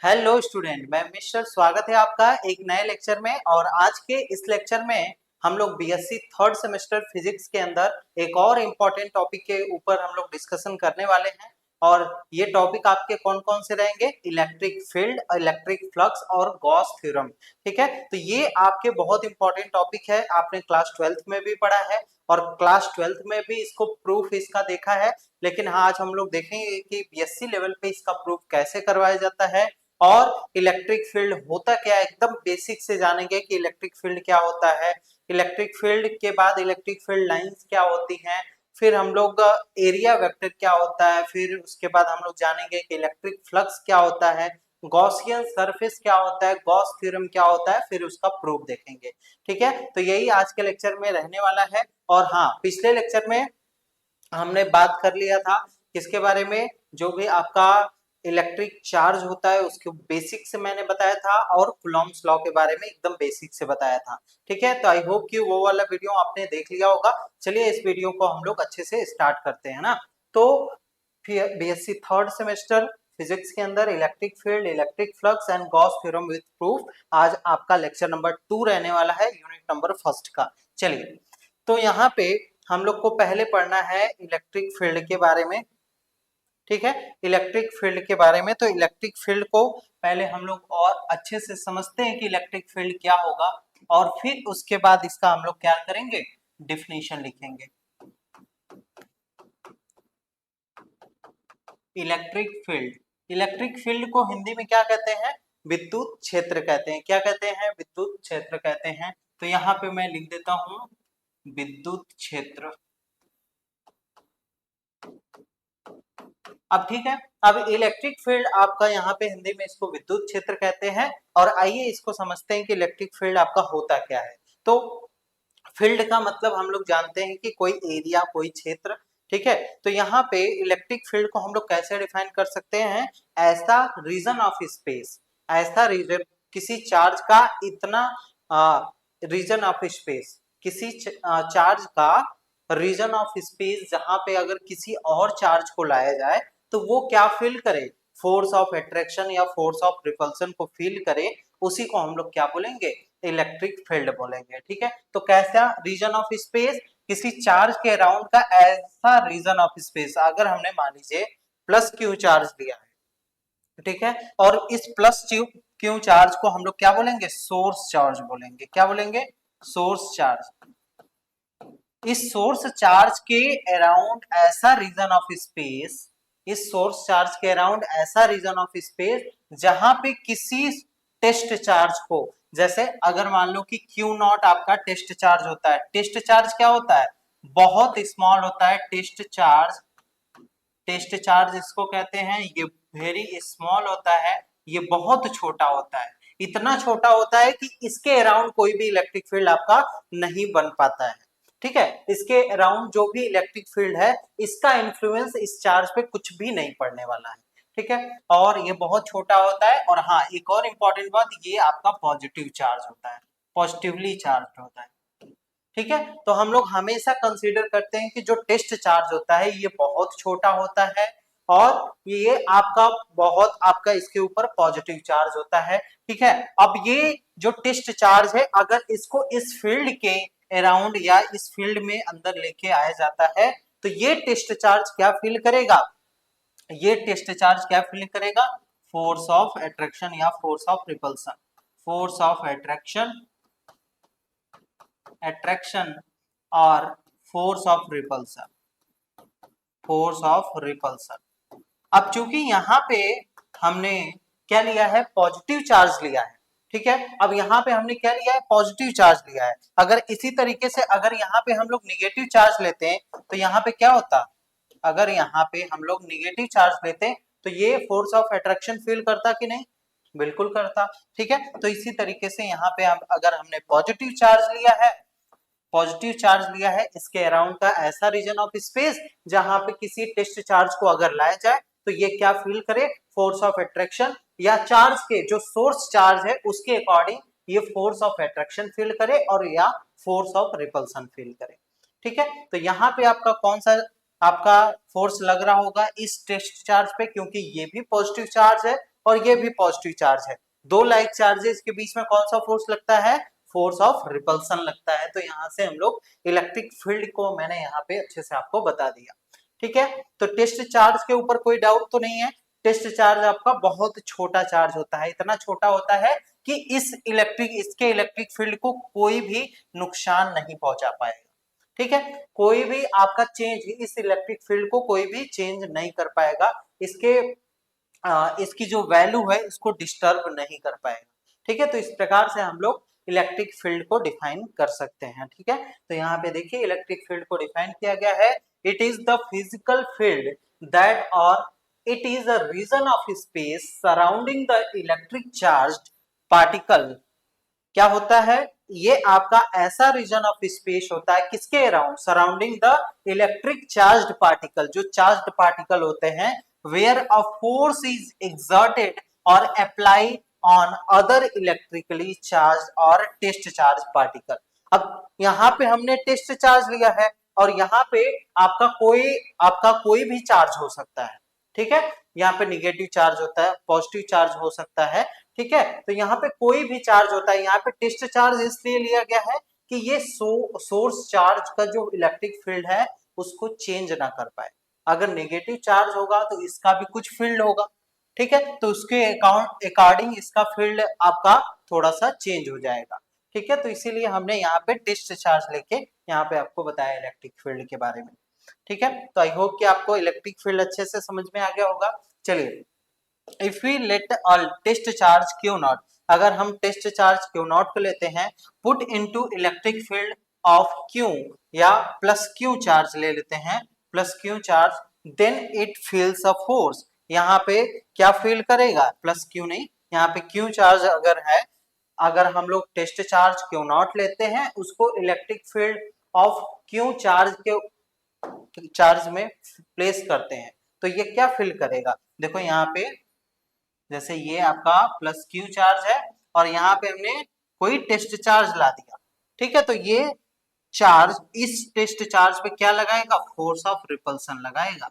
Hello student, मैं mister स्वागत है आपका एक नए लेक्चर में। और आज के इस लेक्चर में हम लोग बीएससी थर्ड सेमेस्टर फिजिक्स के अंदर एक और इम्पोर्टेंट टॉपिक के ऊपर हम लोग डिस्कशन करने वाले हैं। और ये टॉपिक आपके कौन कौन से रहेंगे? इलेक्ट्रिक फील्ड, इलेक्ट्रिक फ्लक्स और गॉस थ्योरम। ठीक है, तो ये आपके बहुत इंपॉर्टेंट टॉपिक है। आपने क्लास 12th में भी पढ़ा है और क्लास 12th में भी इसको प्रूफ इसका देखा है। लेकिन हाँ, आज हम लोग देखेंगे कि बीएससी लेवल पे इसका प्रूफ कैसे करवाया जाता है और इलेक्ट्रिक फील्ड होता क्या है। एकदम बेसिक से जानेंगे कि इलेक्ट्रिक फील्ड क्या होता है। इलेक्ट्रिक फील्ड के बाद इलेक्ट्रिक फील्ड लाइंस क्या होती हैं, फिर हम लोग एरिया वेक्टर क्या होता है, फिर उसके बाद हम लोग जानेंगे कि इलेक्ट्रिक फ्लक्स क्या होता है, गॉसियन सरफेस क्या होता है, गॉस थ्योरम क्या होता है, फिर उसका प्रूफ देखेंगे। ठीक है, तो यही आज के लेक्चर में रहने वाला है। और हाँ, पिछले लेक्चर में हमने बात कर लिया था किसके बारे में? जो भी आपका इलेक्ट्रिक चार्ज होता है उसके बेसिक से मैंने बताया था, और कूलॉम्स लॉ के बारे में एकदम बेसिक से बताया था। ठीक है, तो आई होप कि वो वाला वीडियो आपने देख लिया होगा। चलिए इस वीडियो को हम लोग अच्छे से स्टार्ट करते हैं ना। तो बीएससी थर्ड सेमेस्टर फिजिक्स के अंदर electric field, electric flux and Gauss theorem with proof, आज आपका लेक्चर नंबर 2 रहने वाला है, यूनिट नंबर फर्स्ट का। चलिए, तो यहाँ पे हम लोग को पहले पढ़ना है इलेक्ट्रिक फील्ड के बारे में। ठीक है, इलेक्ट्रिक फील्ड के बारे में। तो इलेक्ट्रिक फील्ड को पहले हम लोग और अच्छे से समझते हैं कि इलेक्ट्रिक फील्ड क्या होगा, और फिर उसके बाद इसका हम लोग क्या करेंगे, डिफिनीशन लिखेंगे। इलेक्ट्रिक फील्ड, इलेक्ट्रिक फील्ड को हिंदी में क्या कहते हैं? विद्युत क्षेत्र कहते हैं। क्या कहते हैं? विद्युत क्षेत्र कहते हैं। तो यहाँ पे मैं लिख देता हूँ विद्युत क्षेत्र। अब ठीक है, अब इलेक्ट्रिक फील्ड आपका यहाँ पे हिंदी में इसको विद्युत क्षेत्र कहते हैं। और आइए इसको समझते हैं कि इलेक्ट्रिक फील्ड आपका होता क्या है। तो फील्ड का मतलब हम लोग जानते हैं कि कोई एरिया, कोई क्षेत्र। ठीक है, तो यहाँ पे इलेक्ट्रिक फील्ड को हम लोग कैसे डिफाइन कर सकते हैं? ऐसा रीजन ऑफ स्पेस, ऐसा रीजन, किसी चार्ज का इतना रीजन ऑफ स्पेस, किसी चार्ज का रीजन ऑफ स्पेस, जहां पे अगर किसी और चार्ज को लाया जाए तो वो क्या फील करे? फोर्स ऑफ अट्रैक्शन या फोर्स ऑफ रिपल्सन को फील करे, उसी को हम लोग क्या बोलेंगे? इलेक्ट्रिक फील्ड बोलेंगे। ठीक है, तो कैसा रीजन ऑफ स्पेस? किसी चार्ज के अराउंड का ऐसा रीजन ऑफ स्पेस, अगर हमने मान लीजिए प्लस क्यू चार्ज दिया है, ठीक है, और इस प्लस क्यू चार्ज को हम लोग क्या बोलेंगे? सोर्स चार्ज बोलेंगे। क्या बोलेंगे? Source charge. इस सोर्स चार्ज के अराउंड ऐसा रीजन ऑफ स्पेस, इस सोर्स चार्ज के अराउंड ऐसा रीजन ऑफ स्पेस जहां पे किसी टेस्ट चार्ज को, जैसे अगर मान लो कि क्यू नॉट आपका टेस्ट चार्ज होता है। टेस्ट चार्ज क्या होता है? बहुत स्मॉल होता है टेस्ट चार्ज। टेस्ट चार्ज इसको कहते हैं, ये वेरी स्मॉल होता है, ये बहुत छोटा होता है। इतना छोटा होता है कि इसके अराउंड कोई भी इलेक्ट्रिक फील्ड आपका नहीं बन पाता है। ठीक है, इसके अराउंड जो भी इलेक्ट्रिक फील्ड है, इसका इन्फ्लुएंस इस चार्ज पे कुछ भी नहीं पड़ने वाला है। ठीक है, और ये बहुत छोटा होता है। और हाँ, एक और इंपॉर्टेंट बात, ये आपका पॉजिटिव चार्ज होता है, पॉजिटिवली चार्ज होता है। ठीक है, तो हम लोग हमेशा कंसीडर करते हैं कि जो टेस्ट चार्ज होता है ये बहुत छोटा होता है, और ये आपका बहुत आपका इसके ऊपर पॉजिटिव चार्ज होता है। ठीक है, अब ये जो टेस्ट चार्ज है, अगर इसको इस फील्ड के अराउंड या इस फील्ड में अंदर लेके आया जाता है, तो ये टेस्ट चार्ज क्या फील करेगा? ये टेस्ट चार्ज क्या फील करेगा? फोर्स ऑफ अट्रैक्शन या force of repulsion. Force of attraction, attraction और force of repulsion, force of repulsion. अब चूंकि यहाँ पे हमने क्या लिया है? पॉजिटिव चार्ज लिया है। ठीक है, अब यहाँ पे हमने क्या लिया है? पॉजिटिव चार्ज लिया है। अगर इसी तरीके से अगर यहाँ पे हम लोग निगेटिव चार्ज लेते हैं तो यहाँ पे क्या होता? अगर यहाँ पे हम लोग निगेटिव चार्ज लेते हैं तो ये फोर्स ऑफ अट्रैक्शन फील करता कि नहीं? बिल्कुल करता। ठीक है, तो इसी तरीके से यहाँ पे हम अगर हमने पॉजिटिव चार्ज लिया है, पॉजिटिव चार्ज लिया है, इसके अराउंड का ऐसा रीजन ऑफ स्पेस जहां पे किसी टेस्ट चार्ज को अगर लाया जाए तो ये क्या फील करे? फोर्स ऑफ अट्रैक्शन, या चार्ज के जो सोर्स चार्ज है उसके अकॉर्डिंग ये फोर्स ऑफ अट्रैक्शन फील करे, और या फोर्स ऑफ रिपल्सन फील करे। ठीक है, तो यहाँ पे आपका कौन सा आपका फोर्स लग रहा होगा? इस टेस्ट चार्ज पे, क्योंकि ये भी पॉजिटिव चार्ज है और ये भी पॉजिटिव चार्ज है। दो लाइक चार्जेस के बीच में कौन सा फोर्स लगता है? फोर्स ऑफ रिपल्सन लगता है। तो यहाँ से हम लोग इलेक्ट्रिक फील्ड को मैंने यहाँ पे अच्छे से आपको बता दिया। ठीक है, तो टेस्ट चार्ज के ऊपर कोई डाउट तो नहीं है? टेस्ट चार्ज आपका बहुत छोटा चार्ज होता है, इतना छोटा होता है कि इसके इलेक्ट्रिक फील्ड को कोई भी नुकसान नहीं पहुंचा पाएगा। ठीक है, कोई भी आपका चेंज इस इलेक्ट्रिक फील्ड को कोई भी चेंज नहीं कर पाएगा, इसकी जो वैल्यू है इसको डिस्टर्ब नहीं कर पाएगा। ठीक है, तो इस प्रकार से हम लोग इलेक्ट्रिक फील्ड को डिफाइन कर सकते हैं। ठीक है, तो यहाँ पे देखिए इलेक्ट्रिक फील्ड को डिफाइन किया गया है, it is the physical field that और it is a region of space surrounding the electric charged particle. क्या होता है? ये आपका ऐसा रीजन ऑफ स्पेस होता है किसके around? Surrounding the electric charged particle. जो चार्ज्ड पार्टिकल होते हैं, where a force is exerted और apply on other electrically charge और टेस्ट चार्ज पार्टिकल। अब यहाँ पे हमने टेस्ट चार्ज लिया है और यहाँ पे आपका कोई भी चार्ज हो सकता है। ठीक है, यहाँ पे निगेटिव चार्ज होता है, पॉजिटिव चार्ज हो सकता है। ठीक है, तो यहाँ पे कोई भी चार्ज होता है। यहाँ पे टेस्ट चार्ज इसलिए लिया गया है कि ये सोर्स चार्ज का जो इलेक्ट्रिक फील्ड है उसको चेंज ना कर पाए। अगर नेगेटिव चार्ज होगा तो इसका भी कुछ फील्ड होगा। ठीक है, तो उसके अकॉर्डिंग इसका फील्ड आपका थोड़ा सा चेंज हो जाएगा। ठीक है, तो इसीलिए हमने यहाँ पे टेस्ट चार्ज लेके यहाँ पे आपको बताया इलेक्ट्रिक फील्ड के बारे में। ठीक है, तो आई होप कि आपको इलेक्ट्रिक फील्ड अच्छे से समझ में आ गया होगा। चलिए, if we let all test charge Q naught, अगर हम टेस्ट चार्ज क्यू नॉट को लेते हैं, put into electric field of Q या प्लस क्यू चार्ज ले लेते हैं, plus Q charge, then it feels a force. यहाँ पे क्या फील करेगा? प्लस क्यू नहीं, यहाँ पे क्यू चार्ज अगर हम लोग टेस्ट चार्ज क्यू नॉट लेते हैं उसको electric field of Q charge में प्लेस करते हैं तो ये क्या फील करेगा? देखो यहाँ पे जैसे ये आपका प्लस क्यू चार्ज है और यहाँ पे हमने कोई टेस्ट चार्ज ला दिया। ठीक है, तो ये चार्ज इस टेस्ट चार्ज पे क्या लगाएगा? फोर्स ऑफ रिपल्सन लगाएगा,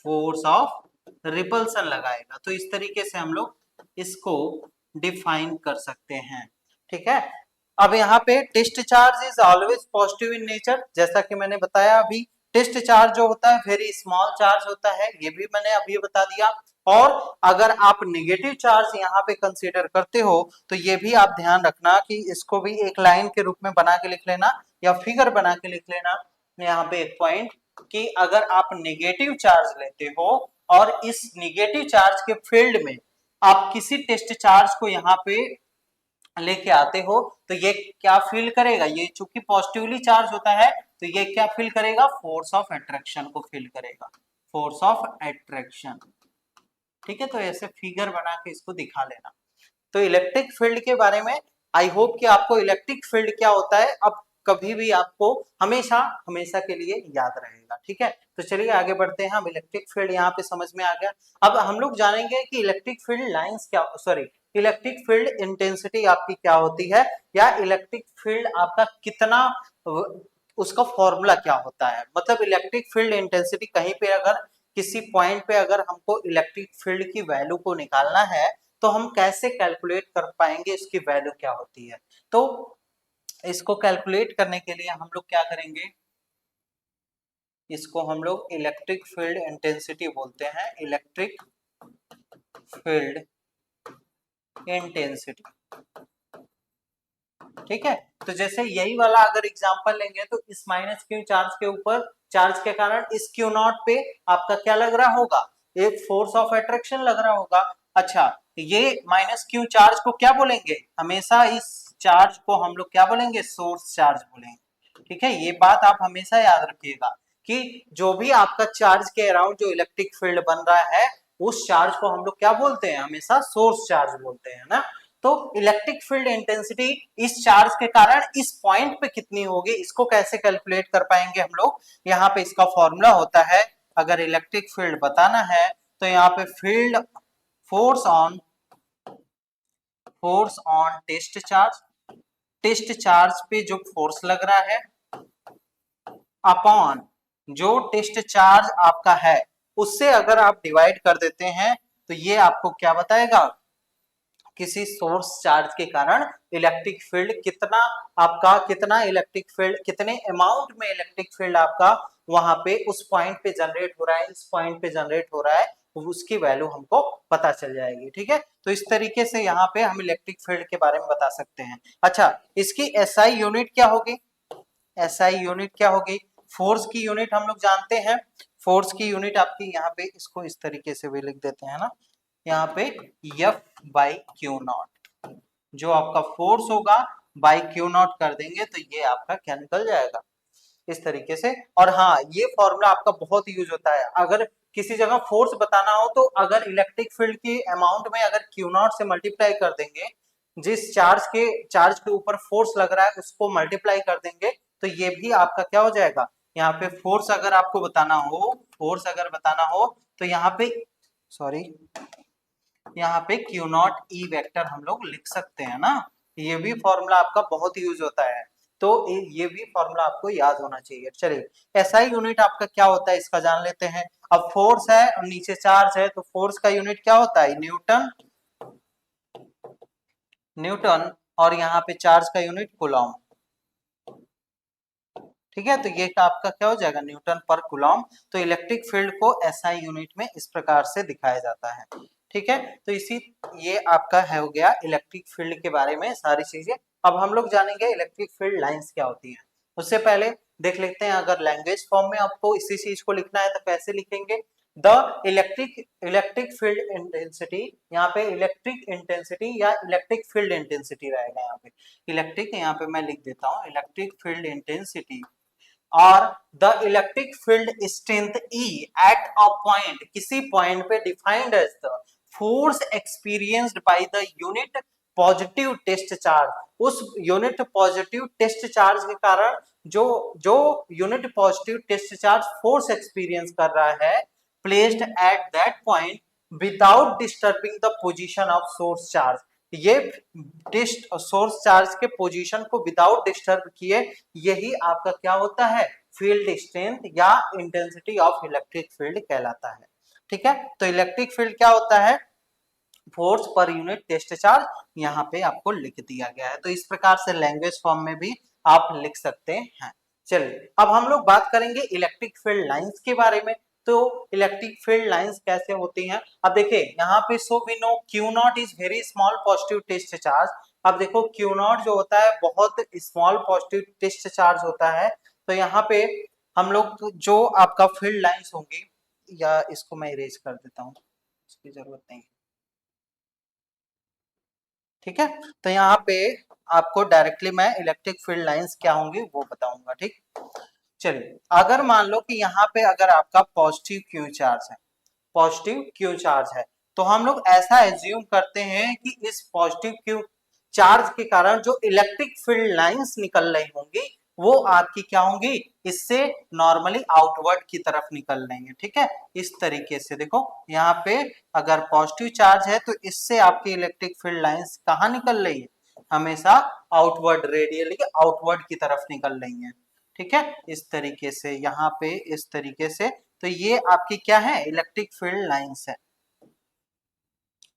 फोर्स ऑफ रिपल्सन लगाएगा। तो इस तरीके से हम लोग इसको डिफाइन कर सकते हैं। ठीक है, अब यहाँ पे test charge is always positive in nature, जैसा कि मैंने बताया अभी। टेस्ट चार्ज जो होता है वेरी स्मॉल चार्ज होता है, ये भी मैंने अभी बता दिया। और अगर आप नेगेटिव चार्ज यहाँ पे कंसीडर करते हो तो ये भी आप ध्यान रखना कि इसको भी एक लाइन के रूप में बना के लिख लेना या फिगर बना के लिख लेना। यहाँ पे एक पॉइंट कि अगर आप नेगेटिव चार्ज लेते हो और इस नेगेटिव चार्ज के फील्ड में आप किसी टेस्ट चार्ज को यहाँ पे लेके आते हो तो ये क्या फील करेगा? ये चूंकि पॉजिटिवली चार्ज होता है तो ये क्या फील करेगा? फोर्स ऑफ अट्रैक्शन को फील करेगा, फोर्स ऑफ अट्रैक्शन। ठीक है, तो ऐसे फिगर बना के इसको दिखा लेना। तो इलेक्ट्रिक फील्ड के बारे में आई होप कि आपको इलेक्ट्रिक फील्ड क्या होता है अब कभी भी आपको हमेशा हमेशा के लिए याद रहेगा। ठीक है, तो चलिए आगे बढ़ते हैं। हम इलेक्ट्रिक फील्ड यहाँ पे समझ में आ गया। अब हम लोग जानेंगे कि इलेक्ट्रिक फील्ड लाइंस क्या, सॉरी, इलेक्ट्रिक फील्ड इंटेंसिटी आपकी क्या होती है या इलेक्ट्रिक फील्ड आपका कितना, उसका फॉर्मूला क्या होता है। मतलब इलेक्ट्रिक फील्ड इंटेंसिटी कहीं पे अगर किसी पॉइंट पे अगर हमको इलेक्ट्रिक फील्ड की वैल्यू को निकालना है तो हम कैसे कैलकुलेट कर पाएंगे इसकी वैल्यू क्या होती है। तो इसको कैलकुलेट करने के लिए हम लोग क्या करेंगे, इसको हम लोग इलेक्ट्रिक फील्ड इंटेंसिटी बोलते हैं, इलेक्ट्रिक फील्ड इंटेंसिटी। ठीक है, तो जैसे यही वाला अगर एग्जांपल लेंगे तो इस माइनस क्यू चार्ज के ऊपर चार्ज के कारण इस क्यू नॉट पे आपका क्या लग रहा होगा? एक फोर्स ऑफ अट्रैक्शन लग रहा होगा। अच्छा, ये माइनस क्यू चार्ज को क्या बोलेंगे? हमेशा इस चार्ज को हम लोग क्या बोलेंगे? सोर्स चार्ज बोलेंगे। ठीक है, ये बात आप हमेशा याद रखिएगा कि जो भी आपका चार्ज के अराउंड जो इलेक्ट्रिक फील्ड बन रहा है उस चार्ज को हम लोग क्या बोलते हैं? हमेशा सोर्स चार्ज बोलते हैं ना। तो इलेक्ट्रिक फील्ड इंटेंसिटी इस चार्ज के कारण इस पॉइंट पे कितनी होगी इसको कैसे कैलकुलेट कर पाएंगे हम लोग? यहाँ पे इसका फॉर्मूला होता है, अगर इलेक्ट्रिक फील्ड बताना है तो यहाँ पे field force on test charge पे जो फोर्स लग रहा है अपॉन जो टेस्ट चार्ज आपका है उससे अगर आप डिवाइड कर देते हैं तो ये आपको क्या बताएगा, किसी सोर्स चार्ज के कारण इलेक्ट्रिक फील्ड कितना, आपका कितना इलेक्ट्रिक फील्ड, कितने अमाउंट में इलेक्ट्रिक फील्ड आपका वहां पे उस पॉइंट पे जनरेट हो रहा है, इस पॉइंट पे जनरेट हो रहा है, उसकी वैल्यू हमको पता चल जाएगी। ठीक है, तो इस तरीके से यहाँ पे हम इलेक्ट्रिक फील्ड के बारे में बता सकते हैं। अच्छा, इसकी एसआई यूनिट क्या होगी, एसआई यूनिट क्या होगी, फोर्स की यूनिट हम लोग जानते हैं। फोर्स की यूनिट आपकी यहाँ पे, इसको इस तरीके से भी लिख देते हैं ना, यहाँ पे F बाई क्यू नॉट, जो आपका फोर्स होगा बाई क्यू नॉट कर देंगे तो ये आपका क्या निकल जाएगा, इस तरीके से। और हाँ, ये फॉर्मूला आपका बहुत यूज होता है, अगर किसी जगह फोर्स बताना हो तो अगर इलेक्ट्रिक फील्ड की अमाउंट में अगर क्यू नॉट से मल्टीप्लाई कर देंगे, जिस चार्ज के ऊपर फोर्स लग रहा है उसको मल्टीप्लाई कर देंगे, तो ये भी आपका क्या हो जाएगा, यहाँ पे फोर्स अगर आपको बताना हो, फोर्स अगर बताना हो तो यहाँ पे, सॉरी, यहाँ पे क्यू नॉट ई वेक्टर हम लोग लिख सकते हैं ना, ये भी फॉर्मूला आपका बहुत यूज होता है, तो ये भी फॉर्मूला आपको याद होना चाहिए। चलिए, एसआई यूनिट आपका क्या होता है इसका जान लेते हैं। अब फोर्स है और नीचे चार्ज है, तो फोर्स का यूनिट क्या होता है, न्यूटन, न्यूटन, और यहाँ पे चार्ज का यूनिट कूलॉम। ठीक है, तो ये आपका क्या हो जाएगा, न्यूटन पर कूलॉम। तो इलेक्ट्रिक फील्ड को एसआई यूनिट में इस प्रकार से दिखाया जाता है। ठीक है, तो इसी, ये आपका है हो गया इलेक्ट्रिक फील्ड के बारे में सारी चीजें। अब हम लोग जानेंगे इलेक्ट्रिक फील्ड लाइंस क्या होती हैं। उससे पहले देख लेते हैं, अगर लैंग्वेज फॉर्म में आपको इसी चीज को लिखना है तो कैसे लिखेंगे, द इलेक्ट्रिक फील्ड इंटेंसिटी, यहाँ पे इलेक्ट्रिक इंटेंसिटी या इलेक्ट्रिक फील्ड इंटेंसिटी रहेगा, यहाँ पे इलेक्ट्रिक, यहाँ पे मैं लिख देता हूँ इलेक्ट्रिक फील्ड इंटेंसिटी, और the electric field strength E at a point, किसी पॉइंट पे defined as the force experienced by the unit positive test charge, उस यूनिट पॉजिटिव टेस्ट चार्ज के कारण जो जो unit positive test charge force experience कर रहा है, placed at that point without disturbing the position of source charge, ये test source charge के पोजीशन को विदाउट डिस्टर्ब किए, यही आपका क्या होता है, फील्ड स्ट्रेंथ या इंटेंसिटी ऑफ इलेक्ट्रिक फील्ड कहलाता है। ठीक है, तो इलेक्ट्रिक फील्ड क्या होता है, force per unit test charge, यहाँ पे आपको लिख दिया गया है। तो इस प्रकार से लैंग्वेज फॉर्म में भी आप लिख सकते हैं। चलिए, अब हम लोग बात करेंगे इलेक्ट्रिक फील्ड लाइंस के बारे में। तो इलेक्ट्रिक फील्ड लाइंस कैसे होती हैं, अब देखिए यहाँ पे, so we know Q naught is very small positive test charge. अब देखो क्यू नॉट जो होता है बहुत स्मॉल पॉजिटिव टेस्ट चार्ज होता है, तो यहाँ पे हम लोग जो आपका फील्ड लाइंस होंगी, या इसको मैं इरेज कर देता हूँ, इसकी जरूरत नहीं। ठीक है, तो यहाँ पे आपको डायरेक्टली मैं इलेक्ट्रिक फील्ड लाइंस क्या होंगी वो बताऊंगा। ठीक, चलिए, अगर मान लो कि यहाँ पे अगर आपका पॉजिटिव क्यू चार्ज है, पॉजिटिव क्यू चार्ज है, तो हम लोग ऐसा एज्यूम करते हैं कि इस पॉजिटिव क्यू चार्ज के कारण जो इलेक्ट्रिक फील्ड लाइंस निकल रही होंगी वो आपकी क्या होंगी, इससे नॉर्मली आउटवर्ड की तरफ निकल रही है। ठीक है, इस तरीके से देखो यहाँ पे अगर पॉजिटिव चार्ज है तो इससे आपकी इलेक्ट्रिक फील्ड लाइंस कहाँ निकल रही है, हमेशा आउटवर्ड, रेडियली आउटवर्ड की तरफ निकल रही है। ठीक है, इस तरीके से यहाँ पे, इस तरीके से, तो ये आपकी क्या है, इलेक्ट्रिक फील्ड लाइंस है।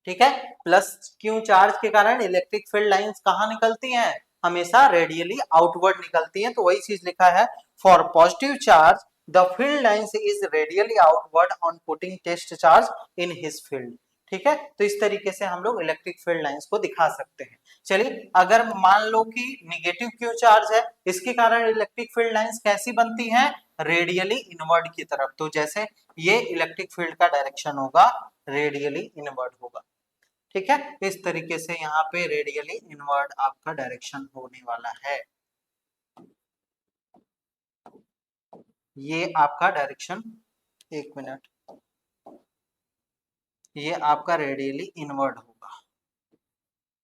ठीक है, प्लस क्यू चार्ज के कारण इलेक्ट्रिक फील्ड लाइंस कहाँ निकलती हैं, हमेशा रेडियली आउटवर्ड निकलती हैं, तो वही चीज लिखा है, for positive charge the field lines is radially outward on putting test charge in his field. ठीक है, तो इस तरीके से हम लोग इलेक्ट्रिक फील्ड लाइंस को दिखा सकते हैं। चलिए, अगर मान लो कि निगेटिव क्यू चार्ज है, इसके कारण इलेक्ट्रिक फील्ड लाइंस कैसी बनती हैं, रेडियली इनवर्ड की तरफ, तो जैसे ये इलेक्ट्रिक फील्ड का डायरेक्शन होगा, रेडियली इनवर्ड होगा। ठीक है, इस तरीके से यहाँ पे रेडियली इनवर्ड आपका डायरेक्शन होने वाला है, ये आपका डायरेक्शन, एक मिनट, ये आपका रेडियली इनवर्ड होगा,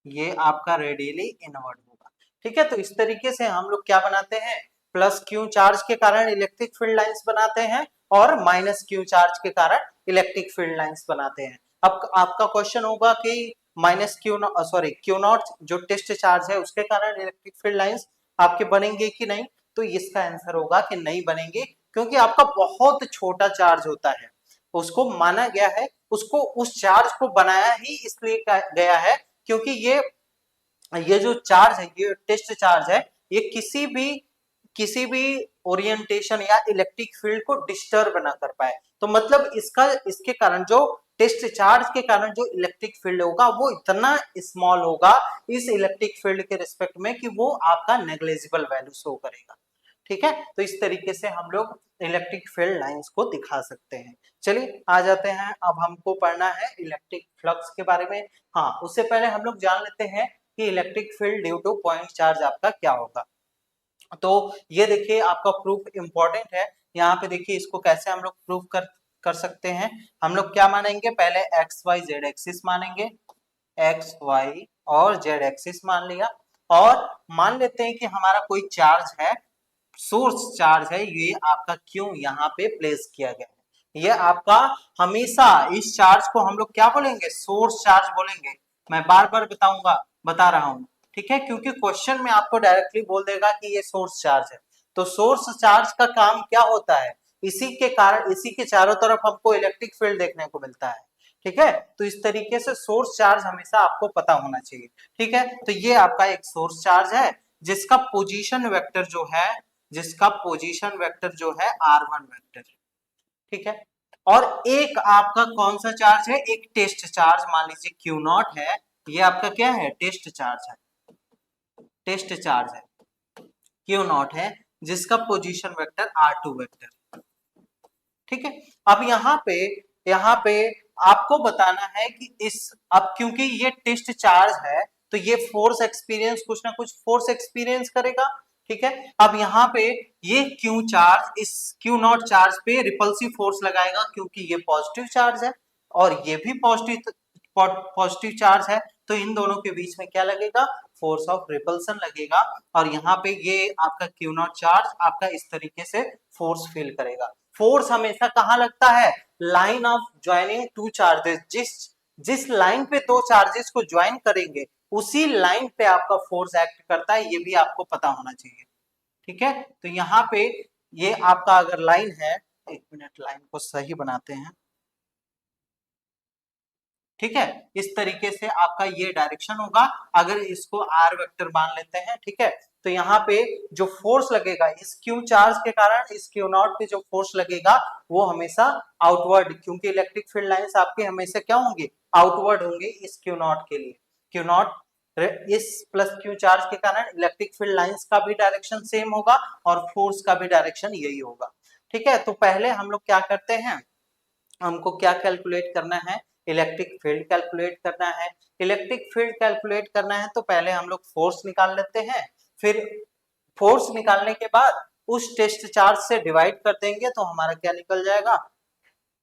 ये आपका रेडियली इनवर्ड होगा। ठीक है, तो इस तरीके से हम लोग क्या बनाते हैं, प्लस क्यू चार्ज के कारण इलेक्ट्रिक फील्ड लाइंस बनाते हैं और माइनस क्यू चार्ज के कारण इलेक्ट्रिक फील्ड लाइंस बनाते हैं। अब आपका क्वेश्चन होगा कि minus Q, sorry, Q not जो टेस्ट चार्ज है उसके कारण इलेक्ट्रिक फील्ड लाइंस आपके बनेंगे कि नहीं, तो इसका आंसर होगा कि नहीं बनेंगे, क्योंकि आपका बहुत छोटा चार्ज होता है, उसको माना गया है उसको उस चार्ज को बनाया ही इसलिए गया है क्योंकि ये जो चार्ज है, ये टेस्ट चार्ज है, ये किसी भी ओरिएंटेशन या इलेक्ट्रिक फील्ड को डिस्टर्ब ना कर पाए। तो मतलब इसके कारण जो टेस्ट चार्ज के कारण जो इलेक्ट्रिक फील्ड होगा वो इतना स्मॉल होगा इस इलेक्ट्रिक फील्ड के रिस्पेक्ट में कि वो आपका नेग्लिजिबल वैल्यू शो करेगा। ठीक है, तो इस तरीके से हम लोग इलेक्ट्रिक फील्ड लाइंस को दिखा सकते हैं। चलिए आ जाते हैं, अब हमको पढ़ना है इलेक्ट्रिक फ्लक्स के बारे में। हाँ, उससे पहले हम लोग जान लेते हैं कि electric field due two point charge आपका क्या होगा। तो ये देखिए आपका प्रूफ इंपॉर्टेंट है। यहाँ पे देखिए इसको कैसे हम लोग प्रूफ कर सकते हैं। हम लोग क्या मानेंगे, पहले एक्स वाई जेड एक्सिस मानेंगे, एक्स वाई और जेड एक्सिस मान लिया, और मान लेते हैं कि हमारा कोई चार्ज है, सोर्स चार्ज है, ये आपका क्यों यहाँ पे प्लेस किया गया है। ये आपका हमेशा इस चार्ज को हम लोग क्या बोलेंगे, सोर्स चार्ज बोलेंगे। मैं बार बार बता रहा हूँ, ठीक है, क्योंकि क्वेश्चन में आपको डायरेक्टली बोल देगा कि ये सोर्स चार्ज है। तो सोर्स चार्ज का काम क्या होता है, इसी के कारण इसी के चारों तरफ हमको इलेक्ट्रिक फील्ड देखने को मिलता है। ठीक है, तो इस तरीके से सोर्स चार्ज हमेशा आपको पता होना चाहिए। ठीक है, तो ये आपका एक सोर्स चार्ज है जिसका पोजीशन वेक्टर जो है r1 वेक्टर। ठीक है, और एक आपका कौन सा चार्ज है, एक टेस्ट चार्ज मान लीजिए Q नॉट है, ये आपका क्या है, टेस्ट चार्ज है, Q नॉट है जिसका पोजीशन वेक्टर r2 वेक्टर। ठीक है, अब यहाँ पे आपको बताना है कि अब क्योंकि ये टेस्ट चार्ज है तो ये फोर्स एक्सपीरियंस कुछ ना कुछ फोर्स एक्सपीरियंस करेगा। ठीक है, अब यहाँ पे ये क्यू चार्ज इस क्यू नॉट चार्ज पे रिपल्सिव फोर्स लगाएगा क्योंकि ये पॉजिटिव चार्ज है और ये भी पॉजिटिव चार्ज है, तो इन दोनों के बीच में क्या लगेगा, फोर्स ऑफ रिपल्सन लगेगा। और यहाँ पे ये आपका क्यू नॉट चार्ज आपका इस तरीके से फोर्स फील करेगा। फोर्स हमेशा कहाँ लगता है, line of joining two charges, जिस लाइन पे दो चार्जेस को ज्वाइन करेंगे उसी लाइन पे आपका फोर्स एक्ट करता है, ये भी आपको पता होना चाहिए। ठीक है, तो यहाँ पे ये आपका अगर लाइन है, एक मिनट लाइन को सही बनाते हैं। ठीक है, इस तरीके से आपका ये डायरेक्शन होगा, अगर इसको आर वेक्टर मान लेते हैं। ठीक है, तो यहाँ पे जो फोर्स लगेगा इस क्यू चार्ज के कारण, इस क्यू नॉट पे जो फोर्स लगेगा वो हमेशा आउटवर्ड, क्योंकि इलेक्ट्रिक फील्ड लाइंस आपके हमेशा क्या होंगे, आउटवर्ड होंगे इस क्यू नॉट के लिए। क्यू नॉट इस प्लस क्यू चार्ज के कारण इलेक्ट्रिक फील्ड लाइंस का भी डायरेक्शन सेम होगा और फोर्स का भी डायरेक्शन यही होगा। ठीक है, तो पहले हम लोग क्या करते हैं, हमको क्या कैलकुलेट करना है, इलेक्ट्रिक फील्ड कैलकुलेट करना है। इलेक्ट्रिक फील्ड कैलकुलेट करना है तो पहले हम लोग फोर्स निकाल लेते हैं, फिर फोर्स निकालने के बाद उस टेस्ट चार्ज से डिवाइड कर देंगे तो हमारा क्या निकल जाएगा,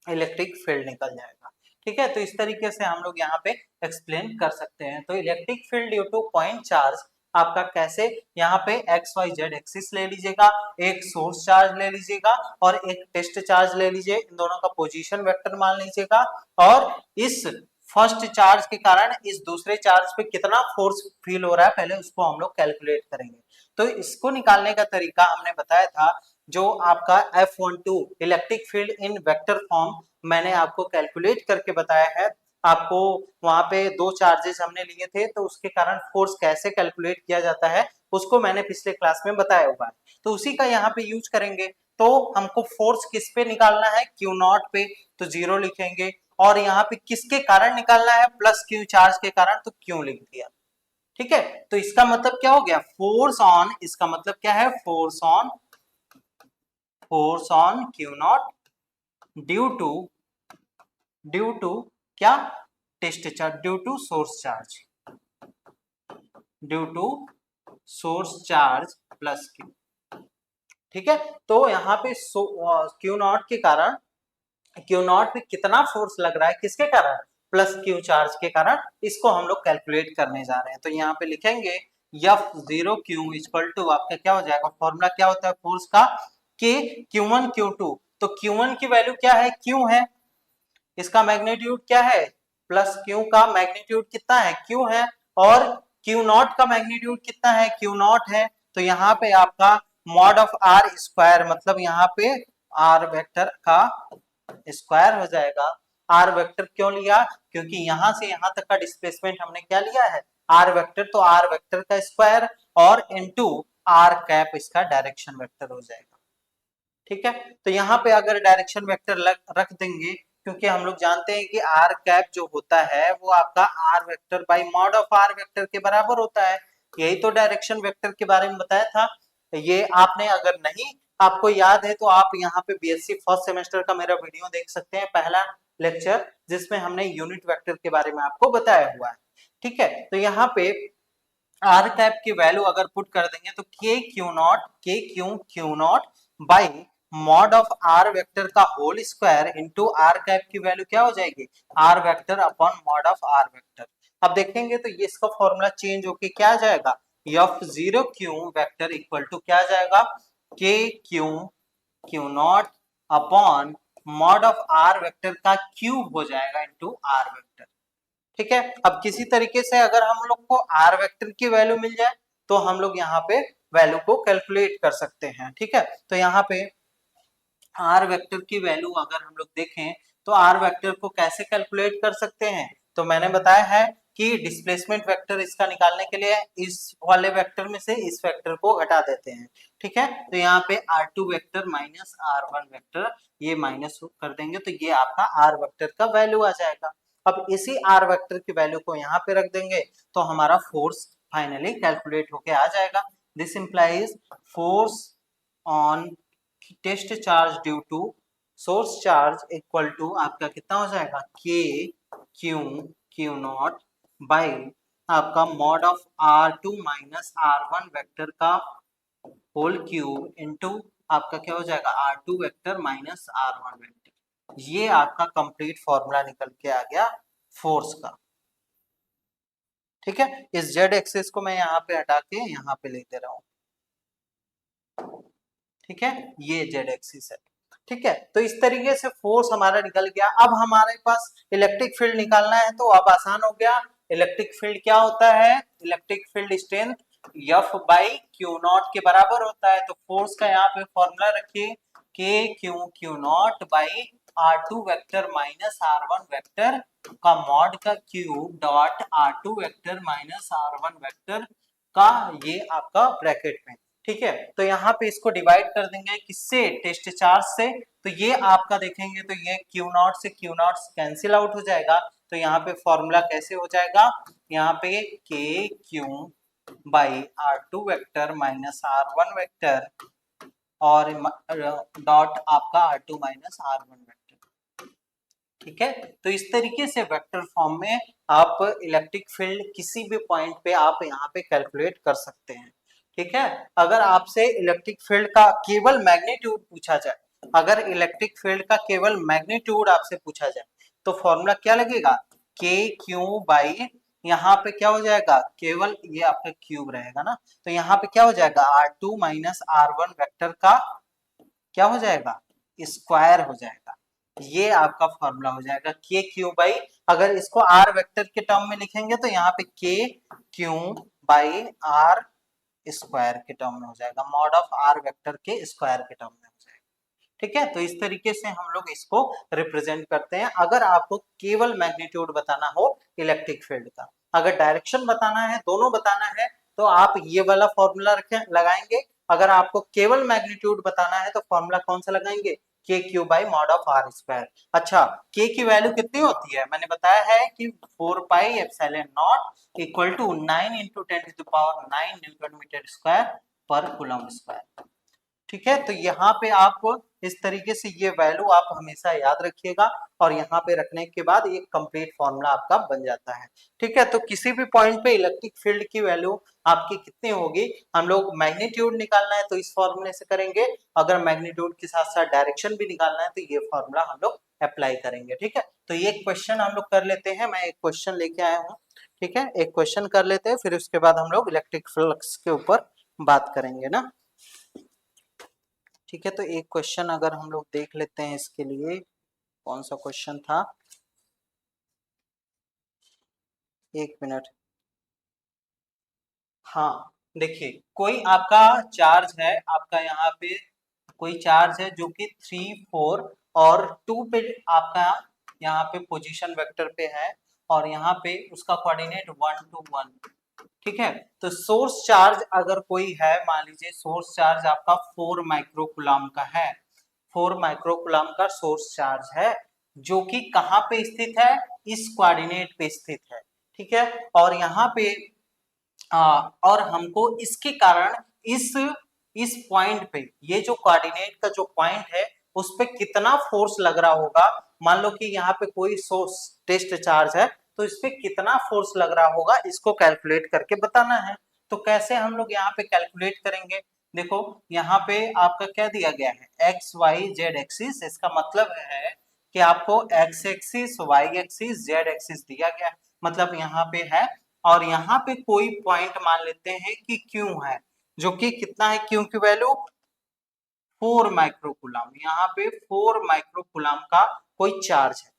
इलेक्ट्रिक फील्ड निकल जाएगा। ठीक है, तो इस तरीके से हम लोग यहाँ पे एक्सप्लेन कर सकते हैं। तो electric field due two point charge आपका कैसे, यहाँ पे एक्स वाई जेड एक्सिस ले लीजिएगा, एक सोर्स चार्ज ले लीजिएगा और एक टेस्ट चार्ज ले लीजिए, इन दोनों का पोजीशन वेक्टर मान लीजिएगा, और इस फर्स्ट चार्ज के कारण इस दूसरे चार्ज पे कितना फोर्स फील हो रहा है पहले उसको हम लोग कैलकुलेट करेंगे। तो इसको निकालने का तरीका हमने बताया था, जो आपका F12 इलेक्ट्रिक फील्ड इन वेक्टर फॉर्म मैंने आपको कैलकुलेट करके बताया है। आपको वहां पे दो चार्जेस हमने लिए थे तो उसके कारण फोर्स कैसे कैलकुलेट किया जाता है उसको मैंने पिछले क्लास में बताया हुआ है, तो उसी का यहाँ पे यूज करेंगे। तो हमको फोर्स किस पे निकालना है, क्यू नॉट पे, तो 0 लिखेंगे, और यहाँ पे किसके कारण निकालना है, प्लस क्यू चार्ज के कारण, तो क्यू लिख दिया। ठीक है, तो इसका मतलब क्या हो गया, फोर्स ऑन, इसका मतलब क्या है, force on q naught due to क्या, test charge, due to source charge plus q. ठीक है, तो यहाँ पे क्यू नॉट के कारण, क्यू नॉट पे कितना फोर्स लग रहा है किसके कारण, प्लस क्यू चार्ज के कारण, इसको हम लोग कैलकुलेट करने जा रहे हैं। तो यहाँ पे लिखेंगे F0Q इक्वल टू आपका क्या हो जाएगा, फॉर्मूला क्या होता है फोर्स का, कि Q1 Q2, तो Q1 की वैल्यू क्या है, Q है, इसका मैग्नीट्यूड क्या है, प्लस Q का मैग्नीट्यूड कितना है, Q है, और Q नॉट का मैग्नीट्यूड कितना है, Q नॉट है। तो यहाँ पे आपका मॉड ऑफ R स्क्वायर, मतलब यहाँ पे R वेक्टर का स्क्वायर हो जाएगा, आर वेक्टर क्यों लिया? क्योंकि यहां से यहां तक का डिस्प्लेसमेंट हमने क्या लिया है? R vector. तो आर वेक्टर का स्क्वायर और इनटू आर कैप इसका डायरेक्शन वेक्टर हो जाएगा। ठीक है, तो यहाँ पे अगर डायरेक्शन वेक्टर रख देंगे, क्योंकि हम लोग जानते हैं कि आर कैप जो होता है वो आपका R vector by mod of are vector के बराबर होता है। यही तो डायरेक्शन वेक्टर के बारे में बताया था। ये आपने अगर नहीं आपको याद है तो आप यहाँ पे बीएससी फर्स्ट सेमेस्टर का मेरा वीडियो देख सकते हैं, पहला लेक्चर, जिसमें हमने यूनिट वेक्टर के बारे में आपको बताया हुआ है। ठीक है, तो यहाँ पे आर कैप की वैल्यू अगर पुट कर देंगे तो के Q naught by mod of are vector का whole square into are cap की वैल्यू क्या हो जाएगी? R vector upon mod of are vector. अब देखेंगे तो ये इसका फॉर्मूला चेंज होके क्या आ जाएगा? F zero Q vector equal to क्या आ जाएगा? K Q naught upon mod of are vector का क्यूब हो जाएगा इनटू आर वेक्टर। ठीक है, अब किसी तरीके से अगर हम लोग को आर वेक्टर की वैल्यू मिल जाए तो हम लोग यहाँ पे वैल्यू को कैलकुलेट कर सकते हैं। ठीक है, तो यहाँ पे आर वेक्टर की वैल्यू अगर हम लोग देखें तो आर वेक्टर को कैसे कैलकुलेट कर सकते हैं? तो मैंने बताया है कि डिस्प्लेसमेंट वेक्टर इसका निकालने के लिए इस वाले वेक्टर में से इस वेक्टर को घटा देते हैं। ठीक है, तो यहाँ पे r2 vector minus r1 vector ये माइनस कर देंगे तो ये आपका r वेक्टर का वैल्यू आ जाएगा। अब इसी r वेक्टर की वैल्यू को यहाँ पे रख देंगे तो हमारा फोर्स फाइनली कैलकुलेट होके आ जाएगा। This implies force on test charge due to source charge equal to आपका कितना हो जाएगा? के क्यू नॉट बाई आपका mod of r2 minus r1 vector का होल क्यूब इनटू आपका क्या हो जाएगा? r2 vector minus r1 vector. ये आपका कंप्लीट फॉर्मूला निकल के आ गया फोर्स का। ठीक है, इस जेड एक्सिस को मैं यहाँ पे हटा के यहाँ पे ले दे रहा हूँ। ठीक है, ये जेड एक्सिस है। ठीक है, तो इस तरीके से फोर्स हमारा निकल गया। अब हमारे पास इलेक्ट्रिक फील्ड निकालना है तो अब आसान हो गया। इलेक्ट्रिक फील्ड क्या होता है? Electric field strength F by Q not के बराबर होता है। तो फोर्स का यहाँ पे फॉर्मूला रखिए के Q naught by r2 vector minus r1 vector का मॉड का cube dot r2 vector minus r1 vector का ये आपका ब्रैकेट में। ठीक है, तो यहाँ पे इसको डिवाइड कर देंगे किससे? टेस्ट चार्ज से। तो ये आपका देखेंगे तो ये क्यू नॉट से क्यू नॉट कैंसिल आउट हो जाएगा। तो यहाँ पे फॉर्मूला कैसे हो जाएगा? यहाँ पे के Q by r2 vector minus r1 vector और डॉट आपका r2 माइनस r1 वेक्टर। ठीक है, तो इस तरीके से वेक्टर फॉर्म में आप इलेक्ट्रिक फील्ड किसी भी पॉइंट पे आप यहाँ पे कैलकुलेट कर सकते हैं। ठीक है, अगर आपसे इलेक्ट्रिक फील्ड का केवल मैग्नीट्यूड पूछा जाए, अगर इलेक्ट्रिक फील्ड का केवल मैग्नीट्यूड आपसे पूछा जाए तो फॉर्मूला क्या लगेगा? के क्यू बाई यहाँ पे क्या हो जाएगा? केवल ये आपका क्यूब रहेगा ना, तो यहाँ पे क्या हो जाएगा? r2 माइनस r1 वेक्टर का क्या हो जाएगा? स्क्वायर हो जाएगा। ये आपका फॉर्मूला हो जाएगा के क्यू बाई, अगर इसको आर वेक्टर के टर्म में लिखेंगे तो यहाँ पे के क्यू बाई आर स्क्वायर के टर्म में हो जाएगा, मॉड ऑफ आर वेक्टर के स्क्वायर के टर्म में हो जाएगा। ठीक है, तो इस तरीके से हम लोग इसको रिप्रेजेंट करते हैं अगर आपको केवल मैग्नीट्यूड बताना हो इलेक्ट्रिक फील्ड का। अगर डायरेक्शन बताना है, दोनों बताना है, तो आप ये वाला फॉर्मूला लगाएंगे। अगर आपको केवल मैग्नीट्यूड बताना है तो फॉर्मूला कौन सा लगाएंगे? K Q by mod of R square. अच्छा, के की वैल्यू कितनी होती है? मैंने बताया है कि 4 pi epsilon naught equal to 9 into 10 to the power 9 newton metre square per coulomb square. ठीक है, तो यहाँ पे आप इस तरीके से ये वैल्यू आप हमेशा याद रखिएगा और यहाँ पे रखने के बाद ये कंप्लीट फॉर्मूला आपका बन जाता है। ठीक है, तो किसी भी पॉइंट पे इलेक्ट्रिक फील्ड की वैल्यू आपकी कितनी होगी, हम लोग मैग्नीट्यूड निकालना है तो इस फॉर्मूले से करेंगे, अगर मैग्नीट्यूड के साथ साथ डायरेक्शन भी निकालना है तो ये फॉर्मूला हम लोग अप्लाई करेंगे। ठीक है, तो ये क्वेश्चन हम लोग कर लेते हैं। मैं एक क्वेश्चन लेके आया हूँ। ठीक है, एक क्वेश्चन कर लेते हैं, फिर उसके बाद हम लोग इलेक्ट्रिक फ्लक्स के ऊपर बात करेंगे ना। ठीक है, तो एक क्वेश्चन अगर हम लोग देख लेते हैं इसके लिए, कौन सा क्वेश्चन था? एक मिनट। हाँ, देखिए कोई आपका चार्ज है, आपका यहाँ पे कोई चार्ज है जो कि 3 4 और 2 पे आपका यहाँ पे पोजीशन वेक्टर पे है और यहाँ पे उसका कोऑर्डिनेट 1 to 1, ठीक है। तो सोर्स चार्ज अगर कोई है, मान लीजिए सोर्स चार्ज आपका 4 माइक्रोकुलाम का है, 4 माइक्रोकुलाम का सोर्स चार्ज है, जो कि कहाँ पे स्थित है, इस कोऑर्डिनेट पे स्थित है, ठीक है। और यहाँ पे और हमको इसके कारण इस पॉइंट पे, ये जो कोऑर्डिनेट का जो पॉइंट है उस पे कितना फोर्स लग रहा होगा, मान लो कि यहाँ पे कोई सोर्स टेस्ट चार्ज है तो इस पे कितना फोर्स लग रहा होगा, इसको कैलकुलेट करके बताना है। तो कैसे हम लोग यहाँ पे कैलकुलेट करेंगे, देखो यहाँ पे आपका क्या दिया गया है, एक्स वाई जेड एक्सिस, इसका मतलब है कि आपको X axis, Y axis, Z axis दिया गया है, मतलब यहाँ पे है। और यहाँ पे कोई पॉइंट मान लेते हैं कि क्यू है, जो कि कितना है, क्यू की वैल्यू 4 माइक्रोकुलाम, यहाँ पे 4 माइक्रोकुलाम का कोई चार्ज है,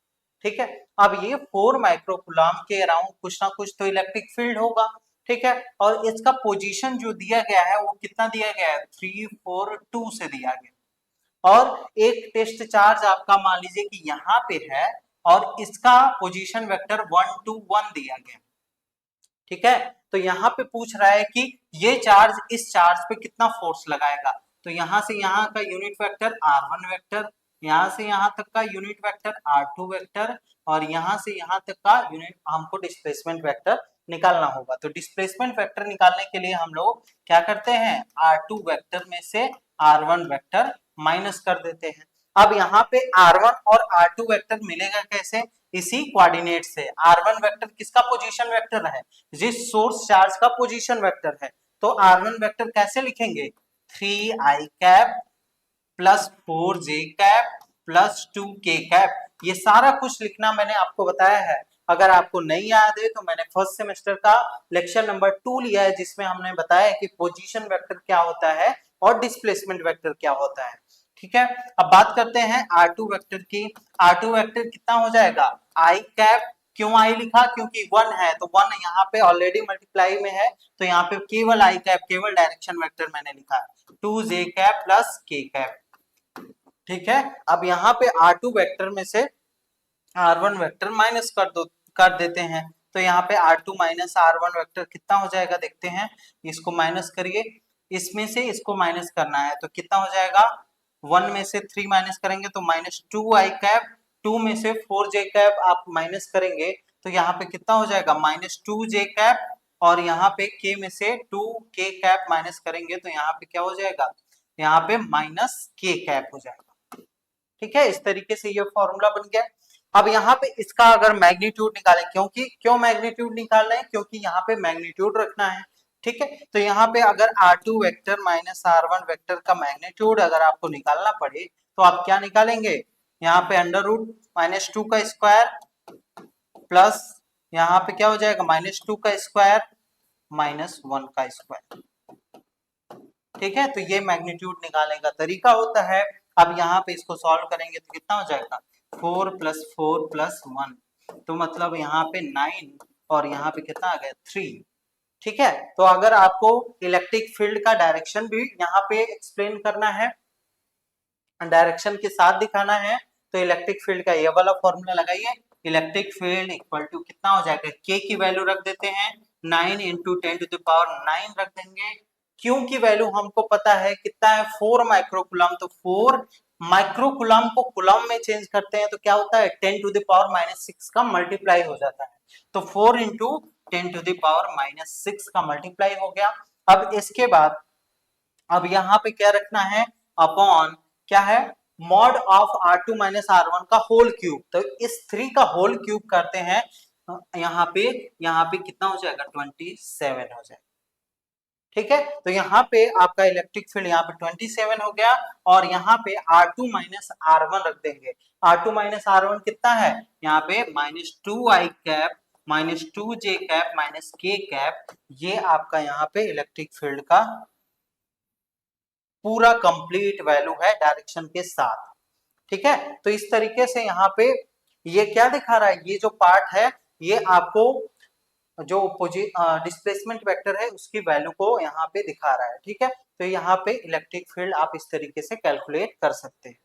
ठीक है। अब ये 4 माइक्रोकुलाम के अराउंड कुछ ना कुछ तो इलेक्ट्रिक फील्ड होगा, ठीक है। और इसका पोजीशन जो दिया गया है वो कितना दिया गया है, 3 4 2 से दिया गया। और एक टेस्ट चार्ज आपका मान लीजिए कि यहाँ पे है और इसका पोजीशन वेक्टर 1 2 1 दिया गया, ठीक है। तो यहाँ पे पूछ रहा है कि ये चार्ज इस चार्ज पे कितना फोर्स लगाएगा, तो यहाँ से यहाँ का यूनिट वेक्टर r1 वेक्टर, यहाँ से यहाँ तक का यूनिट वेक्टर r2 वेक्टर, और यहाँ से यहाँ तक का यूनिट, हमको डिस्प्लेसमेंट वेक्टर निकालना होगा। तो डिस्प्लेसमेंट वेक्टर निकालने के लिए हम लोग क्या करते हैं, r2 वेक्टर में से r1 वेक्टर माइनस कर देते हैं। अब यहाँ पे r1 और r2 वेक्टर मिलेगा कैसे, इसी कोऑर्डिनेट से। r1 वेक्टर किसका पोजीशन वेक्टर है, जिस सोर्स चार्ज का पोजीशन वेक्टर है। तो r1 वेक्टर कैसे लिखेंगे, 3i cap plus 4j cap plus 2k cap, ये सारा कुछ लिखना मैंने आपको बताया है। अगर आपको नहीं याद है तो मैंने फर्स्ट सेमेस्टर का लेक्चर नंबर 2 लिया है, जिसमें हमने बताया कि पोजीशन वेक्टर क्या होता है और डिस्प्लेसमेंट वेक्टर क्या होता है, ठीक है। अब बात करते हैं R2 वेक्टर की। R2 वेक्टर कितना हो जाएगा, i कैप, क्यों i लिखा, क्योंकि 1 है तो 1 यहाँ पे ऑलरेडी मल्टीप्लाई में है, तो यहाँ पे केवल i कैप, केवल डायरेक्शन वेक्टर मैंने लिखा, 2j cap plus k cap, ठीक है। अब यहाँ पे R2 वेक्टर में से R1 वेक्टर माइनस कर देते हैं, तो यहाँ पे R2 माइनस R1 वेक्टर कितना हो जाएगा, देखते हैं, इसको माइनस करिए, इसमें से इसको माइनस करना है तो कितना हो जाएगा, 1 में से 3 माइनस करेंगे तो माइनस 2i कैप, 2 में से 4j कैप आप माइनस करेंगे तो यहाँ पे कितना हो जाएगा, माइनस 2j कैप, और यहाँ पे k में से 2k कैप माइनस करेंगे तो यहाँ पे क्या हो जाएगा, यहाँ पे माइनस k कैप हो जाएगा, ठीक है। इस तरीके से ये फॉर्मूला बन गया। अब यहाँ पे इसका अगर मैग्नीट्यूड निकालें, क्यों मैग्नीट्यूड निकाल रहे हैं, क्योंकि यहाँ पे मैग्नीट्यूड रखना है, ठीक है। तो यहाँ पे अगर R2 vector minus R1 vector का मैग्नीट्यूड अगर आपको निकालना पड़े तो आप क्या निकालेंगे, यहाँ पे अंडर रूट -2 का स्क्वायर प्लस यहाँ पे क्या हो जाएगा, -2 का स्क्वायर -1 का स्क्वायर, ठीक है। तो ये मैग्नीट्यूड निकालने का तरीका होता है। अब यहाँ पे इसको सॉल्व करेंगे तो कितना हो जाएगा, 4 + 4 + 1, तो मतलब यहाँ पे 9 और यहाँ पे कितना आ गया, 3, ठीक है। तो अगर आपको इलेक्ट्रिक फील्ड का डायरेक्शन भी यहाँ पे एक्सप्लेन करना है, डायरेक्शन के साथ दिखाना है, तो इलेक्ट्रिक फील्ड का ये वाला फॉर्मूला लगाइए, इलेक्ट्रिक फील्ड इक्वल टू कितना हो जाएगा, k की वैल्यू रख देते हैं 9 × 10⁹ रख देंगे, क्यू की वैल्यू हमको पता है कितना है, 4 माइक्रोकुलम, तो 4 माइक्रोकुलम को कुलम में चेंज करते हैं तो क्या होता है, 10⁻⁻6 का मल्टीप्लाई हो जाता है, तो 4 × 10⁻⁻6 का मल्टीप्लाई हो गया। अब इसके बाद अब यहाँ पे क्या रखना है, अपॉन क्या है, मॉड ऑफ R2 - R1 का होल क्यूब, तो इस 3 का होल क्यूब करते हैं, यहाँ पे कितना हो जाएगा, 27 हो जाएगा, ठीक है। तो यहाँ पे आपका इलेक्ट्रिक फील्ड यहाँ पे 27 हो गया, और यहाँ पे R2 - R1 रख देंगे, R2 - R1 कितना है, यहाँ पे -2i cap -2j cap -k cap, ये आपका यहाँ पे इलेक्ट्रिक फील्ड का पूरा कंप्लीट वैल्यू है डायरेक्शन के साथ, ठीक है। तो इस तरीके से यहाँ पे ये क्या दिखा रहा है, ये जो पार्ट है ये आपको जो डिस्प्लेसमेंट वेक्टर है उसकी वैल्यू को यहाँ पे दिखा रहा है, ठीक है। तो यहाँ पे इलेक्ट्रिक फील्ड आप इस तरीके से कैलकुलेट कर सकते हैं।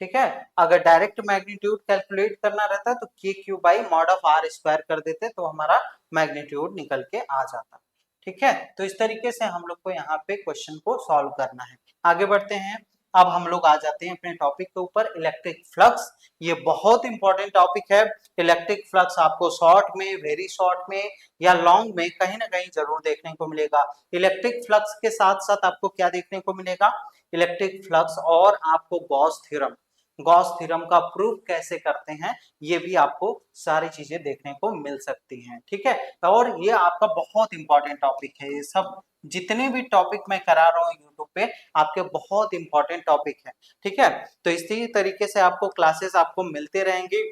ठीक है। अगर डायरेक्ट मैग्नीट्यूड कैलकुलेट करना रहता तो के Q by mod of R square कर देते तो हमारा मैग्नीट्यूड निकल के आ जाता। ठीक है, तो इस तरीके से हम लोग को यहाँ पे क्वेश्चन को सॉल्व करना है। आगे बढ़ते हैं। अब हम लोग आ जाते हैं अपने टॉपिक के ऊपर, इलेक्ट्रिक फ्लक्स। ये बहुत इंपॉर्टेंट टॉपिक है। इलेक्ट्रिक फ्लक्स आपको शॉर्ट में, वेरी शॉर्ट में या लॉन्ग में कहीं ना कहीं जरूर देखने को मिलेगा। इलेक्ट्रिक फ्लक्स के साथ साथ आपको क्या देखने को मिलेगा, इलेक्ट्रिक फ्लक्स और आपको गॉस थ्योरम, गॉस थ्योरम का प्रूफ कैसे करते हैं ये भी आपको सारी चीजें देखने को मिल सकती हैं। ठीक है, और ये आपका बहुत इंपॉर्टेंट टॉपिक है। ये सब जितने भी टॉपिक मैं करा रहा हूँ यूट्यूब पे आपके बहुत इंपॉर्टेंट टॉपिक है। ठीक है, तो इसी तरीके से आपको क्लासेस आपको मिलते रहेंगे।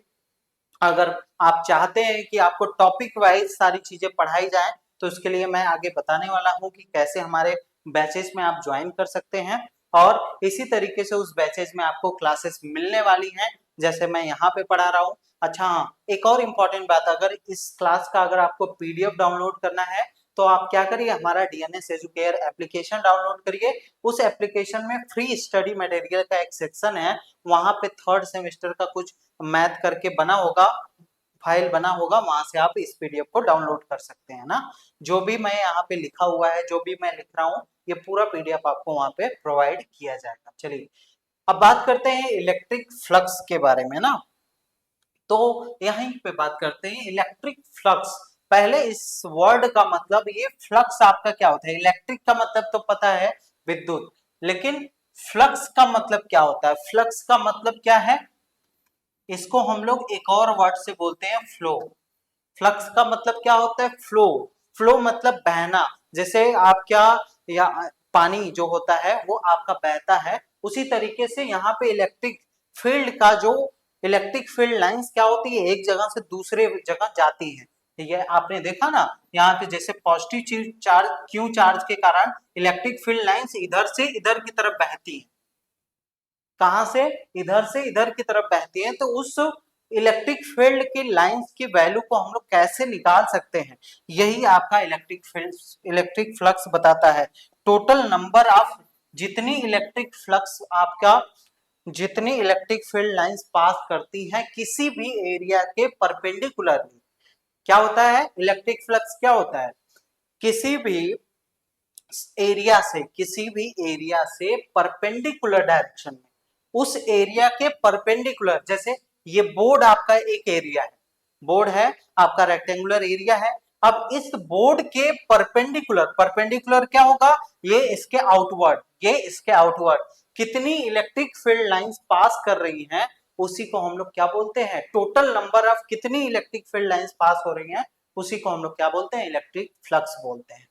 अगर आप चाहते हैं कि आपको टॉपिक वाइज सारी चीजें पढ़ाई जाए तो उसके लिए मैं आगे बताने वाला हूं कि कैसे हमारे बैचेस में आप ज्वाइन कर सकते हैं, और इसी तरीके से उस बैचेस में आपको क्लासेस मिलने वाली हैं जैसे मैं यहाँ पे पढ़ा रहा हूँ। अच्छा हाँ, एक और इम्पोर्टेंट बात, अगर इस क्लास का अगर आपको पीडीएफ डाउनलोड करना है तो आप क्या करिए, हमारा डीएनएस एजुकेयर एप्लीकेशन डाउनलोड करिए। उस एप्लीकेशन में फ्री स्टडी मटेरियल का एक सेक्शन है, वहां पे थर्ड सेमेस्टर का कुछ मैथ करके बना होगा, फाइल बना होगा, वहां से आप इस पीडीएफ को डाउनलोड कर सकते हैं ना। जो भी मैं यहाँ पे लिखा हुआ है, जो भी मैं लिख रहा हूँ, ये पूरा पीडीएफ आपको वहां पे प्रोवाइड किया जाएगा। चलिए अब बात करते हैं इलेक्ट्रिक फ्लक्स के बारे में ना। तो यहीं पे बात करते हैं इलेक्ट्रिक फ्लक्स। पहले इस वर्ड का मतलब, ये फ्लक्स आपका क्या होता है, इलेक्ट्रिक का मतलब तो पता है विद्युत, लेकिन फ्लक्स का मतलब क्या होता है, फ्लक्स का मतलब क्या है, इसको हम लोग एक और वर्ड से बोलते हैं फ्लो। फ्लक्स का मतलब क्या होता है, फ्लो। फ्लो मतलब बहना, जैसे आप क्या, या पानी जो होता है वो आपका बहता है, उसी तरीके से यहाँ पे इलेक्ट्रिक फील्ड का जो, इलेक्ट्रिक फील्ड लाइंस क्या होती है, एक जगह से दूसरे जगह जाती है। ये आपने देखा ना, यहाँ पे जैसे पॉजिटिव चार्ज, क्यू चार्ज के कारण इलेक्ट्रिक फील्ड लाइंस इधर से इधर की तरफ बहती है। कहां से इधर की तरफ बहती है। तो उस इलेक्ट्रिक फील्ड की लाइंस की वैल्यू को हम लोग कैसे निकाल सकते हैं, यही आपका इलेक्ट्रिक फील्ड, इलेक्ट्रिक फ्लक्स बताता है। टोटल नंबर ऑफ, जितनी इलेक्ट्रिक फ्लक्स आपका, जितनी इलेक्ट्रिक फील्ड लाइंस पास करती हैं किसी भी एरिया के परपेंडिकुलरली, क्या होता है इलेक्ट्रिक फ्लक्स, क्या होता है, किसी भी एरिया से, किसी भी एरिया से परपेंडिकुलर डायरेक्शन में, उस एरिया के परपेंडिकुलर, जैसे ये बोर्ड आपका एक एरिया है, बोर्ड है आपका रेक्टेंगुलर एरिया है। अब इस बोर्ड के परपेंडिकुलर, परपेंडिकुलर क्या होगा, ये इसके आउटवर्ड, ये इसके आउटवर्ड कितनी इलेक्ट्रिक फील्ड लाइंस पास कर रही हैं, उसी को हम लोग क्या बोलते हैं, टोटल नंबर ऑफ कितनी इलेक्ट्रिक फील्ड लाइंस पास हो रही हैं, उसी को हम लोग क्या बोलते हैं, इलेक्ट्रिक फ्लक्स बोलते हैं।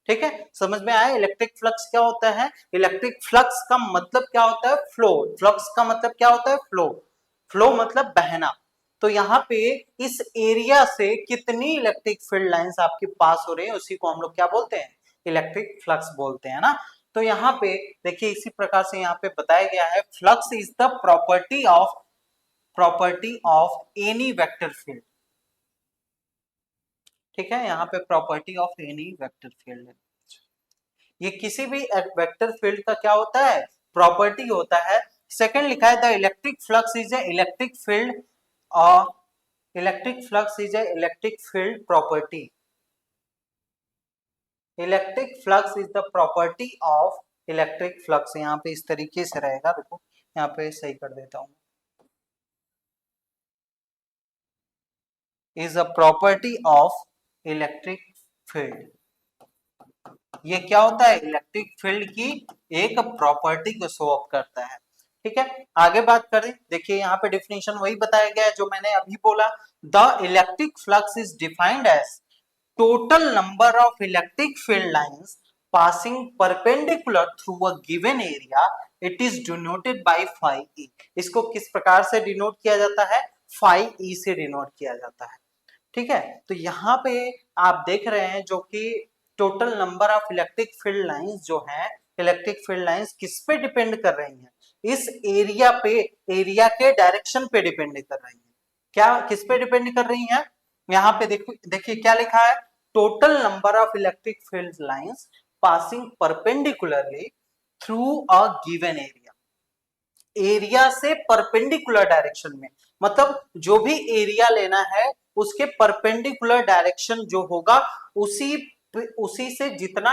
ठीक है, समझ में आया इलेक्ट्रिक फ्लक्स क्या होता है। इलेक्ट्रिक फ्लक्स का मतलब क्या होता है, फ्लो। फ्लक्स का मतलब क्या होता है, फ्लो। फ्लो मतलब बहना। तो यहाँ पे इस एरिया से कितनी इलेक्ट्रिक फील्ड लाइंस आपकी पास हो रही है, उसी को हम लोग क्या बोलते हैं, इलेक्ट्रिक फ्लक्स बोलते हैं ना। तो यहाँ पे देखिए इसी प्रकार से यहाँ पे बताया गया है, flux is the property of any vector field. ठीक है, यहाँ पे property of any vector field है, ये किसी भी वेक्टर फील्ड का क्या होता है, प्रॉपर्टी होता है। सेकंड लिखा है the electric flux is a electric field, और electric flux is a electric field property. Electric flux is the property of electric flux, यहाँ पे इस तरीके से रहेगा, देखो यहाँ पे सही कर देता हूँ, is a property of electric field. ये क्या होता है, इलेक्ट्रिक फील्ड की एक प्रॉपर्टी को शो अप करता है। ठीक है, आगे बात करें, देखिए यहाँ पे डिफिनेशन वही बताया गया है जो मैंने अभी बोला। The electric flux is defined as total number of electric field lines passing perpendicular through a given area, it is denoted by phi e। इसको किस प्रकार से डिनोट किया जाता है, phi e से डिनोट किया जाता है। ठीक है, तो यहाँ पे आप देख रहे हैं जो कि total number of electric field lines जो है, इलेक्ट्रिक फील्ड लाइंस किस पे डिपेंड कर रही हैं, इस एरिया पे, एरिया के डायरेक्शन पे डिपेंड कर रही हैं। क्या किस पे डिपेंड कर रही हैं, यहाँ पे देखिए क्या लिखा है, total number of electric field lines passing perpendicularly through a given area. Area से परपेंडिकुलर डायरेक्शन में, मतलब जो भी एरिया लेना है उसके परपेंडिकुलर डायरेक्शन जो होगा उसी उसी से जितना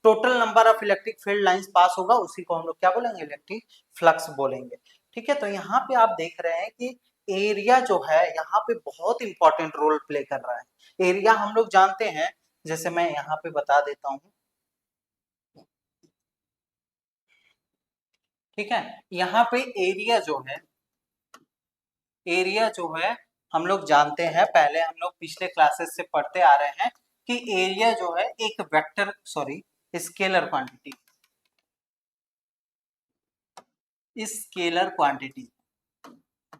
total number of electric field lines pass होगा उसी को हम लोग क्या बोलेंगे, इलेक्ट्रिक फ्लक्स बोलेंगे। ठीक है, तो यहाँ पे आप देख रहे हैं कि एरिया जो है यहाँ पे बहुत इंपॉर्टेंट रोल प्ले कर रहा है। एरिया हम लोग जानते हैं, जैसे मैं यहाँ पे बता देता हूँ। ठीक है, यहाँ पे एरिया जो है, एरिया जो है हम लोग जानते हैं, पहले हम लोग पिछले क्लासेस से पढ़ते आ रहे हैं कि एरिया जो है एक vector scalar quantity, scalar quantity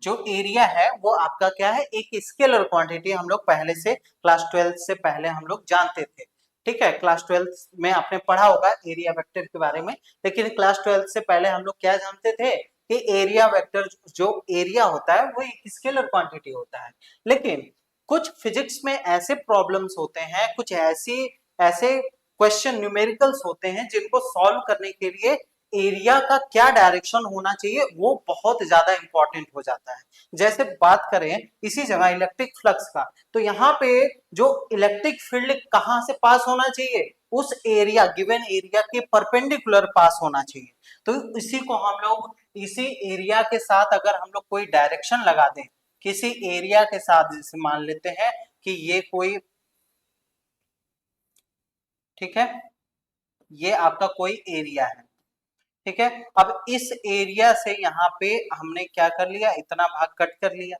जो एरिया है वो आपका क्या है, एक स्केलर क्वांटिटी। हम लोग पहले से क्लास 12 से पहले हम लोग जानते थे। ठीक है, क्लास 12 में आपने पढ़ा होगा एरिया वेक्टर के बारे में, लेकिन क्लास 12 से पहले हम लोग क्या जानते थे कि एरिया वेक्टर जो एरिया होता है वो एक स्केलर क्वांटिटी होता है। लेकिन कुछ फिजिक्स में ऐसे प्रॉब्लम्स होते हैं, कुछ ऐसे क्वेश्चन न्यूमेरिकल्स होते हैं जिनको सॉल्व करने के लिए एरिया का क्या डायरेक्शन होना चाहिए वो बहुत ज्यादा इंपॉर्टेंट हो जाता है। जैसे बात करें इसी जगह इलेक्ट्रिक फ्लक्स का, तो यहाँ पे जो इलेक्ट्रिक फील्ड कहाँ से पास होना चाहिए, उस एरिया गिवन एरिया के परपेंडिकुलर पास होना चाहिए। तो इसी को हम लोग इसी एरिया के साथ अगर हम लोग कोई डायरेक्शन लगा दें, किसी एरिया के साथ, जैसे मान लेते हैं कि ये कोई, ठीक है, ये आपका कोई एरिया है। ठीक है, अब इस एरिया से यहाँ पे हमने क्या कर लिया, इतना भाग कट कर लिया।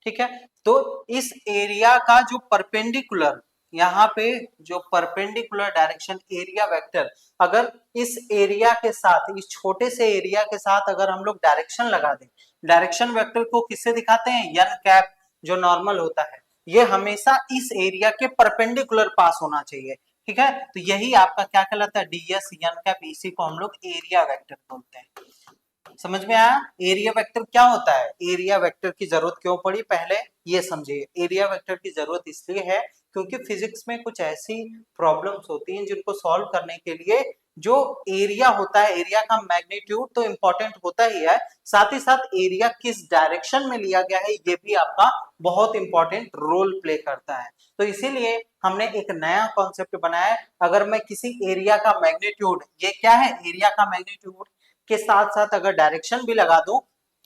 ठीक है, तो इस एरिया का जो परपेंडिकुलर, यहाँ पे जो परपेंडिकुलर डायरेक्शन एरिया वेक्टर, अगर इस एरिया के साथ, इस छोटे से एरिया के साथ अगर हम लोग डायरेक्शन लगा दें, डायरेक्शन वेक्टर को किससे दिखाते हैं, एन कैप जो नॉर्मल होता है, ये हमेशा इस एरिया के परपेंडिकुलर पास होना चाहिए। ठीक है, तो यही आपका क्या कहलाता है, डीएस एन कैप, इसी को हम लोग एरिया वेक्टर बोलते हैं। समझ में आया एरिया वेक्टर क्या होता है, एरिया वेक्टर की जरूरत क्यों पड़ी, पहले ये समझिए। एरिया वेक्टर की जरूरत इसलिए है क्योंकि फिजिक्स में कुछ ऐसी प्रॉब्लम्स होती हैं जिनको सॉल्व करने के लिए जो एरिया होता है, एरिया का मैग्नीट्यूड तो इंपॉर्टेंट होता ही है, साथ ही साथ एरिया किस डायरेक्शन में लिया गया है ये भी आपका बहुत इंपॉर्टेंट रोल प्ले करता है। तो इसीलिए हमने एक नया कॉन्सेप्ट बनाया है, अगर मैं किसी एरिया का मैग्नीट्यूड, ये क्या है, एरिया का मैग्नीट्यूड के साथ साथ अगर डायरेक्शन भी लगा दूं,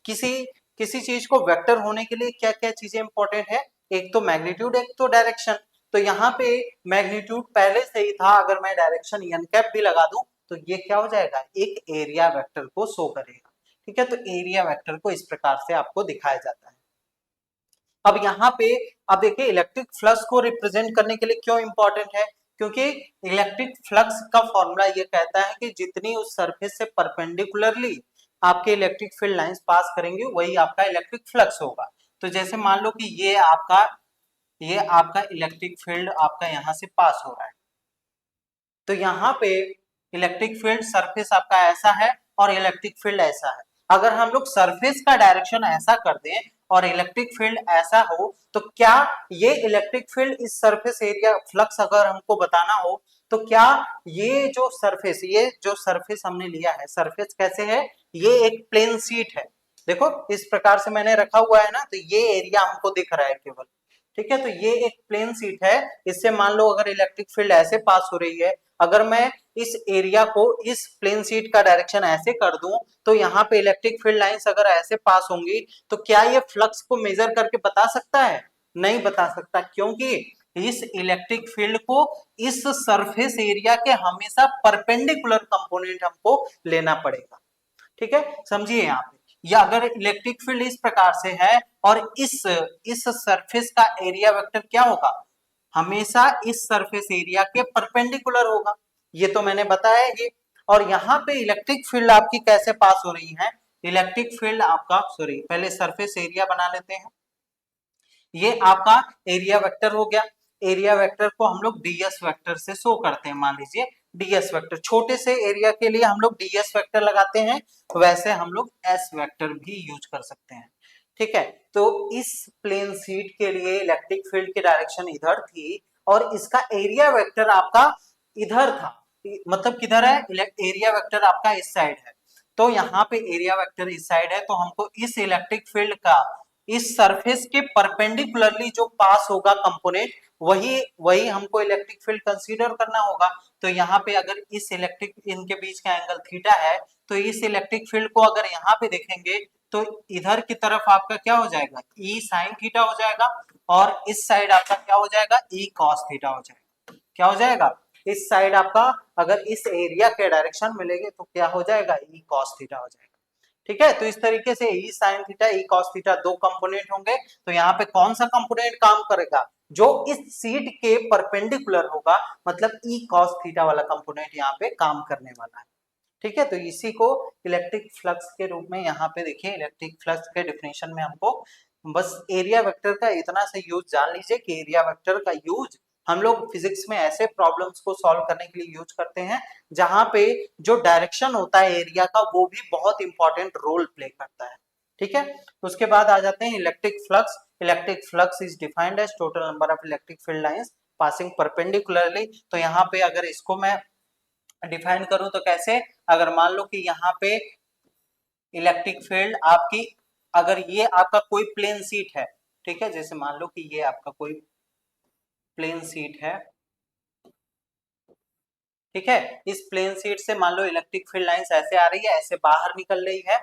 किसी किसी चीज को वेक्टर होने के लिए क्या क्या चीजें इंपॉर्टेंट है, एक तो मैग्नीट्यूड, एक तो डायरेक्शन। तो यहाँ पे मैग्नीट्यूड पहले से ही था, अगर मैं डायरेक्शन एन कैप भी लगा दूं तो ये क्या हो जाएगा, एक एरिया वेक्टर को शो करेगा। ठीक है, तो एरिया वेक्टर को इस प्रकार से आपको दिखाया जाता है। अब यहाँ पे, अब देखिए इलेक्ट्रिक फ्लक्स को रिप्रेजेंट करने के लिए क्यों इंपॉर्टेंट है, क्योंकि इलेक्ट्रिक फ्लक्स का फॉर्मूला ये कहता है कि जितनी उस सरफेस से परपेंडिकुलरली आपके इलेक्ट्रिक फील्ड लाइंस पास करेंगे वही आपका इलेक्ट्रिक फ्लक्स होगा। तो जैसे मान लो कि ये आपका इलेक्ट्रिक फील्ड आपका यहाँ से पास हो रहा है, तो यहाँ पे इलेक्ट्रिक फील्ड सरफेस आपका ऐसा है और इलेक्ट्रिक फील्ड ऐसा है। अगर हम लोग सरफेस का डायरेक्शन ऐसा कर दें और इलेक्ट्रिक फील्ड ऐसा हो, तो क्या ये इलेक्ट्रिक फील्ड इस सरफेस एरिया फ्लक्स अगर हमको बताना हो, तो क्या ये जो सरफेस हमने लिया है, सरफेस कैसे है, ये एक प्लेन शीट है, देखो इस प्रकार से मैंने रखा हुआ है ना, तो ये एरिया हमको दिख रहा है केवल। ठीक है, तो ये एक प्लेन शीट है, इससे मान लो अगर इलेक्ट्रिक फील्ड ऐसे पास हो रही है, अगर मैं इस एरिया को, इस प्लेन शीट का डायरेक्शन ऐसे कर दूं, तो यहाँ पे इलेक्ट्रिक फील्ड लाइंस अगर ऐसे पास होंगी, तो क्या ये फ्लक्स को मेजर करके बता सकता है, नहीं बता सकता, क्योंकि इस इलेक्ट्रिक फील्ड को इस सरफेस एरिया के हमेशा परपेंडिकुलर कंपोनेंट हमको लेना पड़ेगा। ठीक है, समझिए यहाँ पे, या अगर इलेक्ट्रिक फील्ड इस प्रकार से है और इस सरफेस का एरिया वेक्टर क्या होगा, हमेशा इस सरफेस एरिया के परपेंडिकुलर होगा, ये तो मैंने बताया ही। और यहाँ पे इलेक्ट्रिक फील्ड आपकी कैसे पास हो रही है, इलेक्ट्रिक फील्ड आपका, सॉरी पहले सरफेस एरिया बना लेते हैं, ये आपका एरिया वेक्टर हो गया। एरिया वेक्टर को हम लोग डीएस वेक्टर से शो करते हैं, मान लीजिए डीएस वेक्टर, छोटे से एरिया के लिए हम लोग डीएस वेक्टर लगाते हैं, वैसे हम लोग एस वेक्टर भी यूज कर सकते हैं। ठीक है, तो इस प्लेन शीट के लिए इलेक्ट्रिक फील्ड की डायरेक्शन इधर थी और इसका एरिया वेक्टर आपका इधर था, मतलब किधर है, एरिया वेक्टर आपका इस साइड है। तो यहाँ पे एरिया वेक्टर इस साइड है, तो हमको इस इलेक्ट्रिक फील्ड का इस सरफेस के परपेंडिकुलरली जो पास होगा कंपोनेंट, वही वही हमको इलेक्ट्रिक फील्ड कंसीडर करना होगा। तो यहाँ पे अगर इस इलेक्ट्रिक, इनके बीच का एंगल थीटा है, तो इस इलेक्ट्रिक फील्ड को अगर यहाँ पे देखेंगे तो इधर की तरफ आपका क्या हो जाएगा, ई साइन थीटा हो जाएगा, और इस साइड आपका क्या हो जाएगा, ई कॉस थीटा हो जाएगा। क्या हो जाएगा, इस साइड आपका अगर इस एरिया के डायरेक्शन मिलेंगे तो क्या हो जाएगा, ई कॉस थीटा हो जाएगा। ठीक है, तो इस तरीके से E sine theta E cos theta दो कंपोनेंट होंगे। तो यहाँ पे कौन सा कंपोनेंट काम करेगा, जो इस सीट के परपेंडिकुलर होगा, मतलब ई कॉस थीटा वाला कंपोनेंट यहाँ पे काम करने वाला है। ठीक है, तो इसी को इलेक्ट्रिक फ्लक्स के रूप में यहाँ पे देखिए, इलेक्ट्रिक फ्लक्स के डेफिनेशन में हमको बस एरिया वेक्टर का इतना से यूज जान लीजिए कि एरिया वेक्टर का यूज हम लोग फिजिक्स में ऐसे प्रॉब्लम्स को सॉल्व करने के लिए यूज करते हैं जहां पे जो डायरेक्शन होता है एरिया का वो भी बहुत इंपॉर्टेंट रोल प्ले करता है। ठीक है, उसके बाद आ जाते हैं electric flux. Electric flux is defined as total number of electric field lines passing perpendicularly. तो यहाँ पे अगर इसको मैं डिफाइन करूं तो कैसे, अगर मान लो कि यहाँ पे इलेक्ट्रिक फील्ड आपकी, अगर ये आपका कोई प्लेन सीट है, ठीक है, जैसे मान लो कि ये आपका कोई प्लेन सीट है, ठीक है, इस प्लेन सीट से मान लो इलेक्ट्रिक फील्ड लाइंस ऐसे आ रही है, ऐसे बाहर निकल रही है।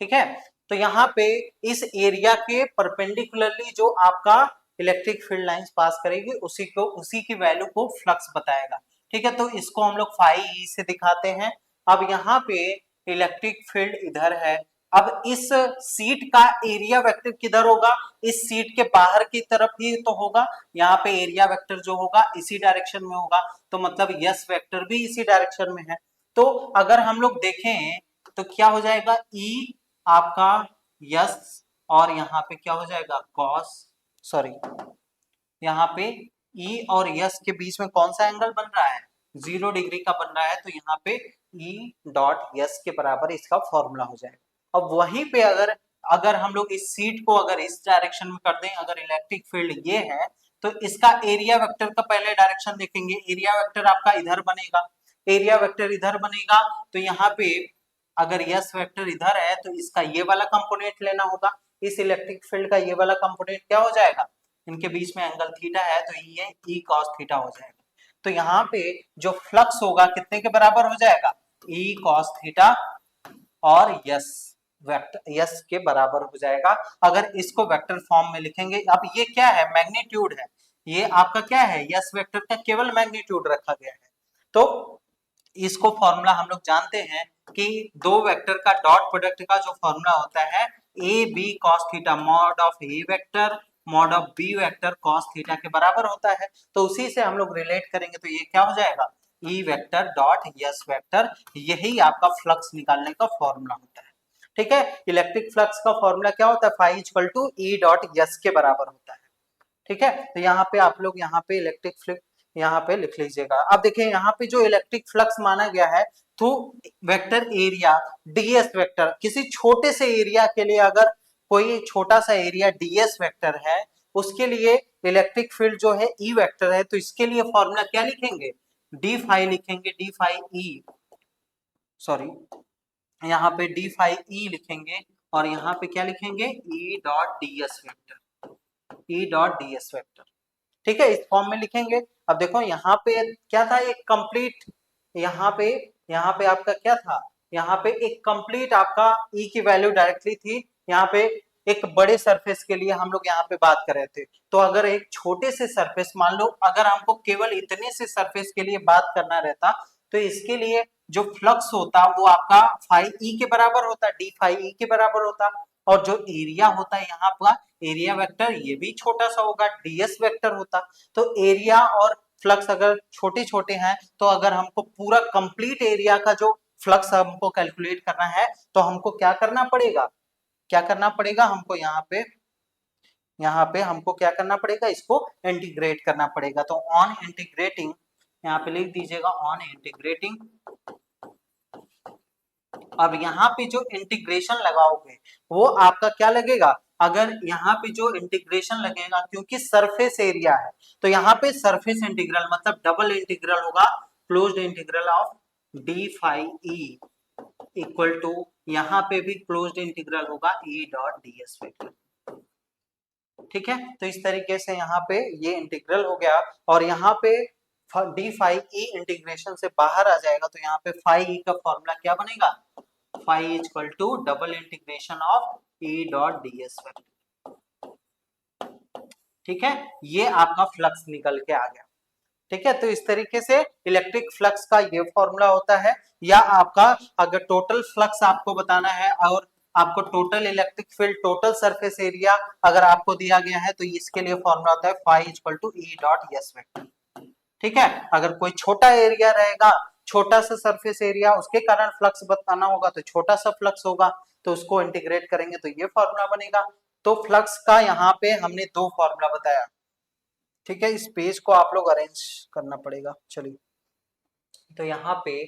ठीक है, तो यहाँ पे इस एरिया के परपेंडिकुलरली जो आपका इलेक्ट्रिक फील्ड लाइंस पास करेगी उसी की वैल्यू को फ्लक्स बताएगा। ठीक है, तो इसको हम लोग फाई ई से दिखाते हैं। अब यहाँ पे इलेक्ट्रिक फील्ड इधर है, अब इस सीट का एरिया वेक्टर किधर होगा, इस सीट के बाहर की तरफ ही तो होगा। यहाँ पे एरिया वेक्टर जो होगा इसी डायरेक्शन में होगा, तो मतलब यस वेक्टर भी इसी डायरेक्शन में है। तो अगर हम लोग देखें तो क्या हो जाएगा, ई आपका यस, और यहाँ पे क्या हो जाएगा कॉस, सॉरी यहाँ पे ई और यस के बीच में कौन सा एंगल बन रहा है, 0 डिग्री का बन रहा है, तो यहाँ पे ई डॉट यस के बराबर इसका फॉर्मूला हो जाएगा। अब वहीं पे अगर अगर हम लोग इस सीट को अगर इस डायरेक्शन में कर दें, अगर इलेक्ट्रिक फील्ड ये है, तो इसका एरिया वेक्टर का पहले डायरेक्शन देखेंगे, एरिया वेक्टर आपका इधर बनेगा, एरिया वेक्टर इधर बनेगा, तो यहाँ पे अगर यस वेक्टर इधर है तो इसका ये वाला कंपोनेंट लेना होगा, इस इलेक्ट्रिक फील्ड का ये वाला कंपोनेंट क्या हो जाएगा, इनके बीच में एंगल थीटा है तो ये ई कॉस थीटा हो जाएगा। तो यहाँ पे जो फ्लक्स होगा कितने के बराबर हो जाएगा, ई कॉस थीटा और यस वेक्टर यस के बराबर हो जाएगा। अगर इसको वेक्टर फॉर्म में लिखेंगे, अब ये क्या है, मैग्नीट्यूड है, ये आपका क्या है, यस वेक्टर का केवल मैग्नीट्यूड रखा गया है। तो इसको फॉर्मूला हम लोग जानते हैं कि दो वेक्टर का डॉट प्रोडक्ट का जो फॉर्मूला होता है A B cos theta, mod of A vector mod of B vector cos theta के बराबर होता है। तो उसी से हम लोग रिलेट करेंगे तो ये क्या हो जाएगा, E vector dot yes vector, यही आपका फ्लक्स निकालने का फॉर्मूला होता है। ठीक है, इलेक्ट्रिक फ्लक्स का फॉर्मूला क्या होता है, phi equal to E dot S के बराबर होता है। ठीक है, तो यहाँ पे आप लोग यहाँ पे इलेक्ट्रिक फ्लक्स यहाँ पे लिख लीजिएगा। अब देखिए यहाँ पे जो इलेक्ट्रिक फ्लक्स माना गया है तो वेक्टर एरिया डीएस वेक्टर, किसी छोटे से एरिया के लिए अगर कोई छोटा सा एरिया डीएस वेक्टर है, उसके लिए इलेक्ट्रिक फील्ड जो है ई वेक्टर है, तो इसके लिए फॉर्मूला क्या लिखेंगे, डी फाई लिखेंगे, डी फाई ई, सॉरी यहाँ पे डी फाई ई लिखेंगे, और यहाँ पे क्या लिखेंगे, E dot DS vector, E dot DS vector. ठीक है, इस फॉर्म में लिखेंगे। अब देखो यहाँ पे क्या था, एक कंप्लीट, यहाँ पे आपका क्या था, यहाँ पे एक कंप्लीट आपका ई की वैल्यू डायरेक्टली थी, यहाँ पे एक बड़े सरफेस के लिए हम लोग यहाँ पे बात कर रहे थे। तो अगर एक छोटे से सरफेस, मान लो अगर हमको केवल इतने से सरफेस के लिए बात करना रहता, तो इसके लिए जो फ्लक्स होता वो आपका फाई ई के बराबर होता, डी फाई ई के बराबर होता, और जो एरिया होता है यहाँ पर एरिया वेक्टर ये भी छोटा सा होगा, डीएस वेक्टर होता। तो एरिया और फ्लक्स अगर छोटे छोटे हैं, तो अगर हमको पूरा कंप्लीट एरिया का जो फ्लक्स हमको कैलकुलेट करना है, तो हमको क्या करना पड़ेगा, हमको यहाँ पे हमको क्या करना पड़ेगा, इसको इंटीग्रेट करना पड़ेगा। तो ऑन इंटीग्रेटिंग, यहाँ पे लिख दीजिएगा ऑन इंटीग्रेटिंग। अब यहाँ पे जो इंटीग्रेशन लगाओगे वो आपका क्या लगेगा, अगर यहाँ पे जो इंटीग्रेशन लगेगा, क्योंकि सरफेस एरिया है, तो यहाँ पे सरफेस इंटीग्रल मतलब डबल इंटीग्रल होगा, closed integral of D phi E equal to, यहाँ पे भी क्लोज्ड इंटीग्रल होगा E डॉट ds वेक्टर। ठीक है, तो इस तरीके से यहाँ पे ये इंटीग्रल हो गया, और यहाँ पे डी फाई ई इंटीग्रेशन से बाहर आ जाएगा, तो यहाँ पे फाई ई का फॉर्मूला क्या बनेगा, phi equal to double integration of E dot ds vector. ठीक है, ये आपका फ्लक्स निकल के आ गया। ठीक है, तो इस तरीके से इलेक्ट्रिक फ्लक्स का ये फॉर्मूला होता है। या आपका अगर टोटल फ्लक्स आपको बताना है और आपको total electric field, total surface area अगर आपको दिया गया है, तो इसके लिए फॉर्मूला होता है phi equal to E dot S vector. ठीक है, अगर कोई छोटा एरिया रहेगा, छोटा सा सरफेस एरिया, उसके कारण फ्लक्स बताना होगा, तो छोटा सा फ्लक्स होगा, तो उसको इंटीग्रेट करेंगे तो ये फॉर्मूला बनेगा। तो फ्लक्स का यहाँ पे हमने दो फॉर्मूला बताया। ठीक है, इस पेज को आप लोग अरेंज करना पड़ेगा। चलिए, तो यहाँ पे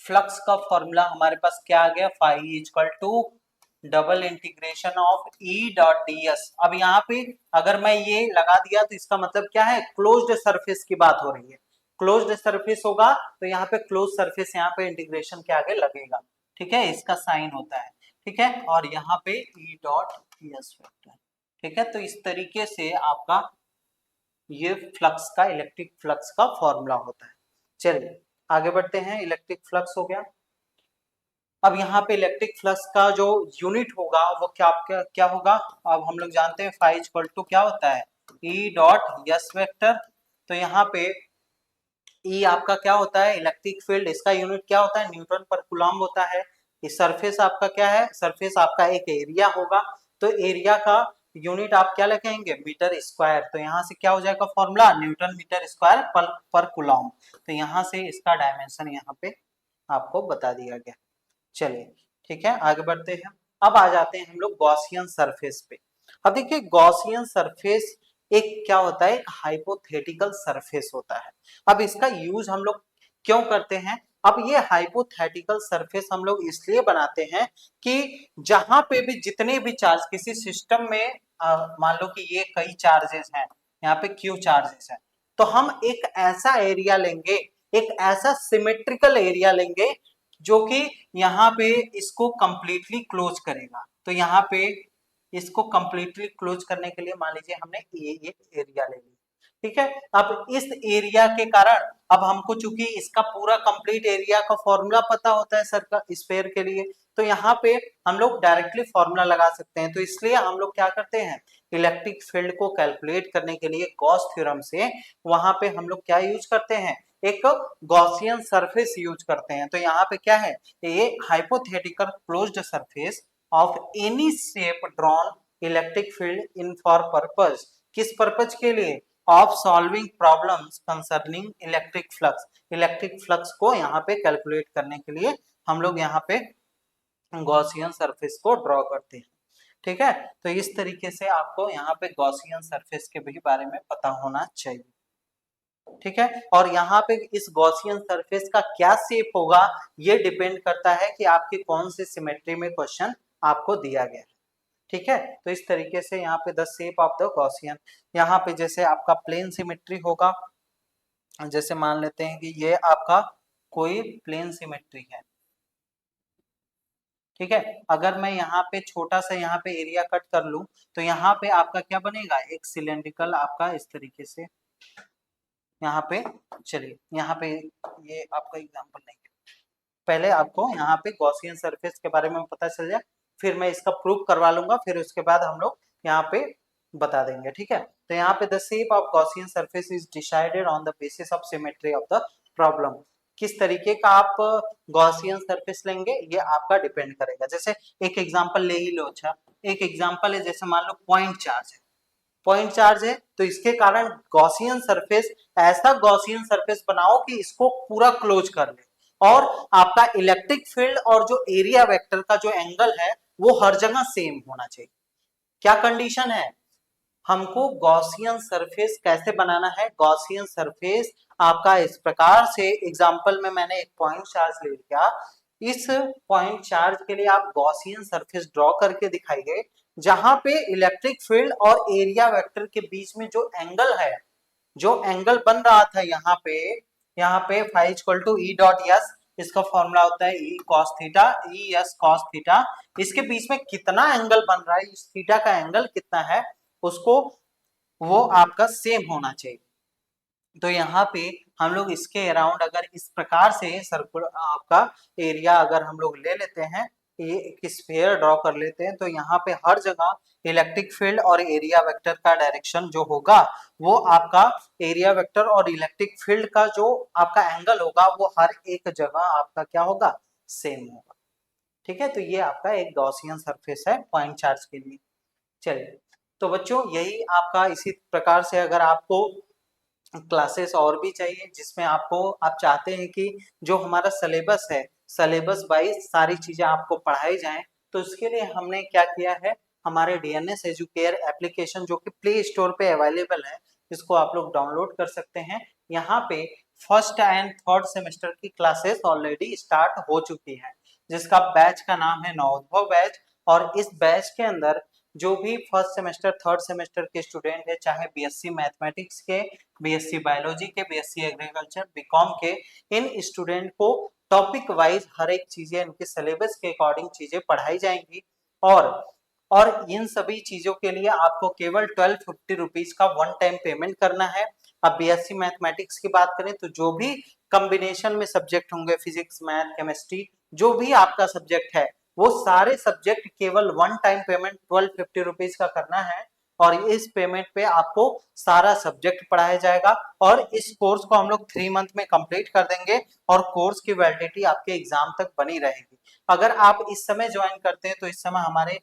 फ्लक्स का फॉर्मूला हमारे पास क्या आ गया, phi equal to double integration of E dot ds। अब यहाँ पे अगर मैं ये लगा दिया तो इसका मतलब क्या है, क्लोज्ड सरफेस की बात हो रही है। क्लोज्ड सरफेस होगा तो यहाँ पे क्लोज सरफेस, यहाँ पे इंटीग्रेशन के आगे लगेगा। ठीक है, इसका साइन होता है। ठीक है, और यहाँ पे ई डॉट ds वेक्टर। ठीक है, तो इस तरीके से आपका ये फ्लक्स का, इलेक्ट्रिक फ्लक्स का फॉर्मूला होता है। चलिए आगे बढ़ते हैं। इलेक्ट्रिक फ्लक्स हो गया। अब यहाँ पे इलेक्ट्रिक फ्लक्स का जो यूनिट होगा वो क्या होगा, अब हम लोग जानते हैं फाई इक्वल टू क्या होता है, ई डॉट एस वेक्टर। तो यहाँ पे ई आपका क्या होता है, इलेक्ट्रिक फील्ड, इसका यूनिट क्या होता है, न्यूटन पर कूलम्ब होता है। इस सरफेस आपका क्या है, सरफेस आपका एक एरिया होगा, तो एरिया का यूनिट आप क्या लिखेंगे, मीटर स्क्वायर। तो यहाँ से क्या हो जाएगा फॉर्मूला, न्यूटन मीटर स्क्वायर पर कूलम्ब। तो यहाँ से इसका डायमेंशन यहाँ पे आपको बता दिया गया। चलिए ठीक है, आगे बढ़ते हैं। अब आ जाते हैं हम लोग गॉसियन सरफेस पे। अब देखिए गॉसियन सरफेस एक क्या होता है, एक हाइपोथेटिकल सरफेस होता है। अब इसका यूज हम लोग क्यों करते हैं, अब ये हाइपोथेटिकल सरफेस हम लोग इसलिए बनाते हैं कि जहां पे भी जितने भी चार्ज किसी सिस्टम में, मान लो कि ये कई चार्जेस हैं, यहाँ पे क्यू चार्जेस हैं, तो हम एक ऐसा एरिया लेंगे, एक ऐसा सिमेट्रिकल एरिया लेंगे जो कि यहाँ पे इसको कंप्लीटली क्लोज करेगा। तो यहाँ पे इसको कंप्लीटली क्लोज करने के लिए मान लीजिए हमने ये एरिया ले लिया। ठीक है, अब इस एरिया के कारण अब हमको चूंकि इसका पूरा कंप्लीट एरिया का फॉर्मूला पता होता है सर्कल स्फीयर के लिए, तो यहाँ पे हम लोग डायरेक्टली फॉर्मूला लगा सकते हैं। तो इसलिए हम लोग क्या करते हैं, इलेक्ट्रिक फील्ड को कैलकुलेट करने के लिए गॉस थ्योरम से वहां पे हम लोग क्या यूज करते हैं, एक गॉसियन सरफेस यूज करते हैं। तो यहाँ पे क्या है, ये hypothetical closed surface of any shape drawn electric field in for purpose, किस पर्पज के लिए, of solving problems concerning electric flux. Electric flux को यहाँ पे कैलकुलेट करने के लिए हम लोग यहाँ पे गॉसियन सरफेस को ड्रॉ करते हैं। ठीक है, तो इस तरीके से आपको यहाँ पे गॉसियन सरफेस के भी बारे में पता होना चाहिए। ठीक है, और यहाँ पे इस गॉसियन सरफेस का क्या शेप होगा, ये डिपेंड करता है कि आपकी कौन सी सिमेट्री में क्वेश्चन आपको दिया गया है। ठीक है, तो इस तरीके से यहाँ पे the shape of the Gaussian, यहाँ पे जैसे आपका प्लेन सिमेट्री होगा, जैसे मान लेते हैं कि ये आपका कोई प्लेन सिमेट्री है। ठीक है, अगर मैं यहाँ पे छोटा सा यहाँ पे एरिया कट कर लूं तो यहाँ पे आपका क्या बनेगा, एक सिलेंड्रिकल आपका इस तरीके से यहाँ पे। चलिए यहाँ पे ये आपका एग्जांपल नहीं है, पहले आपको यहाँ पे गॉसियन सरफेस के बारे में पता चल जाए, फिर मैं इसका प्रूफ करवा लूंगा, फिर उसके बाद हम लोग यहाँ पे बता देंगे। ठीक है, तो यहाँ पे the shape of Gaussian surface is decided on the basis of symmetry of the problem. किस तरीके का आप गॉसियन सरफेस लेंगे ये आपका डिपेंड करेगा। जैसे एक एग्जांपल ले ही लो। अच्छा, एक एग्जांपल है, जैसे मान लो पॉइंट चार्ज है, पॉइंट चार्ज है तो इसके कारण गॉसियन सरफेस, ऐसा गॉसियन सरफेस बनाओ कि इसको पूरा क्लोज कर ले, और आपका इलेक्ट्रिक फील्ड और जो एरिया वेक्टर का जो एंगल है वो हर जगह सेम होना चाहिए। क्या कंडीशन है, हमको गॉसियन सरफेस कैसे बनाना है, गॉसियन सरफेस आपका इस प्रकार से, एग्जांपल में मैंने एक पॉइंट चार्ज ले लिया, इस पॉइंट चार्ज के लिए आप गॉसियन सरफेस ड्रॉ करके दिखाइए, जहां पे इलेक्ट्रिक फील्ड और एरिया वेक्टर के बीच में जो एंगल है, जो एंगल बन रहा था यहाँ पे phi equal to E dot S, इसका फॉर्मूला होता है E cos theta, E S cos theta. इसके बीच में कितना एंगल बन रहा है, इस थीटा का एंगल कितना है, उसको वो आपका सेम होना चाहिए। तो यहाँ पे हम लोग इसके अराउंड अगर इस प्रकार से सर्कुलर आपका एरिया अगर हम लोग ले लेते हैं, एक स्फीयर ड्रॉ कर लेते हैं, तो यहाँ पे हर जगह इलेक्ट्रिक फील्ड और एरिया वेक्टर का डायरेक्शन जो होगा वो आपका एरिया वेक्टर और इलेक्ट्रिक फील्ड का जो आपका एंगल होगा वो हर एक जगह आपका क्या होगा, सेम होगा। ठीक है, तो ये आपका एक गॉसियन सरफेस है पॉइंट चार्ज के लिए। चलिए, तो बच्चों यही आपका, इसी प्रकार से अगर आपको क्लासेस और भी चाहिए जिसमें आपको आप चाहते हैं कि जो हमारा सिलेबस है, सिलेबस वाइज सारी चीजें आपको पढ़ाई जाएं, तो इसके लिए हमने क्या किया है, हमारे डीएनएस एजुकेयर एप्लीकेशन जो कि प्ले स्टोर पे अवेलेबल है, इसको आप लोग डाउनलोड कर सकते हैं। यहाँ पे फर्स्ट एंड थर्ड सेमेस्टर की क्लासेस ऑलरेडी स्टार्ट हो चुकी है, जिसका बैच का नाम है नवोद्भव बैच। और इस बैच के अंदर जो भी फर्स्ट सेमेस्टर थर्ड सेमेस्टर के स्टूडेंट है, चाहे बीएससी मैथमेटिक्स के, बीएससी बायोलॉजी के, बीएससी एग्रीकल्चर, बीकॉम के, इन स्टूडेंट को टॉपिक वाइज हर एक चीजें इनके सिलेबस के अकॉर्डिंग चीजें पढ़ाई जाएंगी। और इन सभी चीजों के लिए आपको केवल 1250 रुपीज का वन टाइम पेमेंट करना है। अब बीएससी मैथमेटिक्स की बात करें तो जो भी कॉम्बिनेशन में सब्जेक्ट होंगे, फिजिक्स, मैथ, केमिस्ट्री, जो भी आपका सब्जेक्ट है, वो सारे सब्जेक्ट केवल वन टाइम पेमेंट 1250 रुपीज का करना है। और इस पेमेंट पे आपको सारा सब्जेक्ट पढ़ाया जाएगा। और इस कोर्स को हम लोग 3 मंथ में कंप्लीट कर देंगे और कोर्स की वैलिडिटी आपके एग्जाम तक बनी रहेगी। अगर आप इस समय ज्वाइन करते हैं तो इस समय हमारे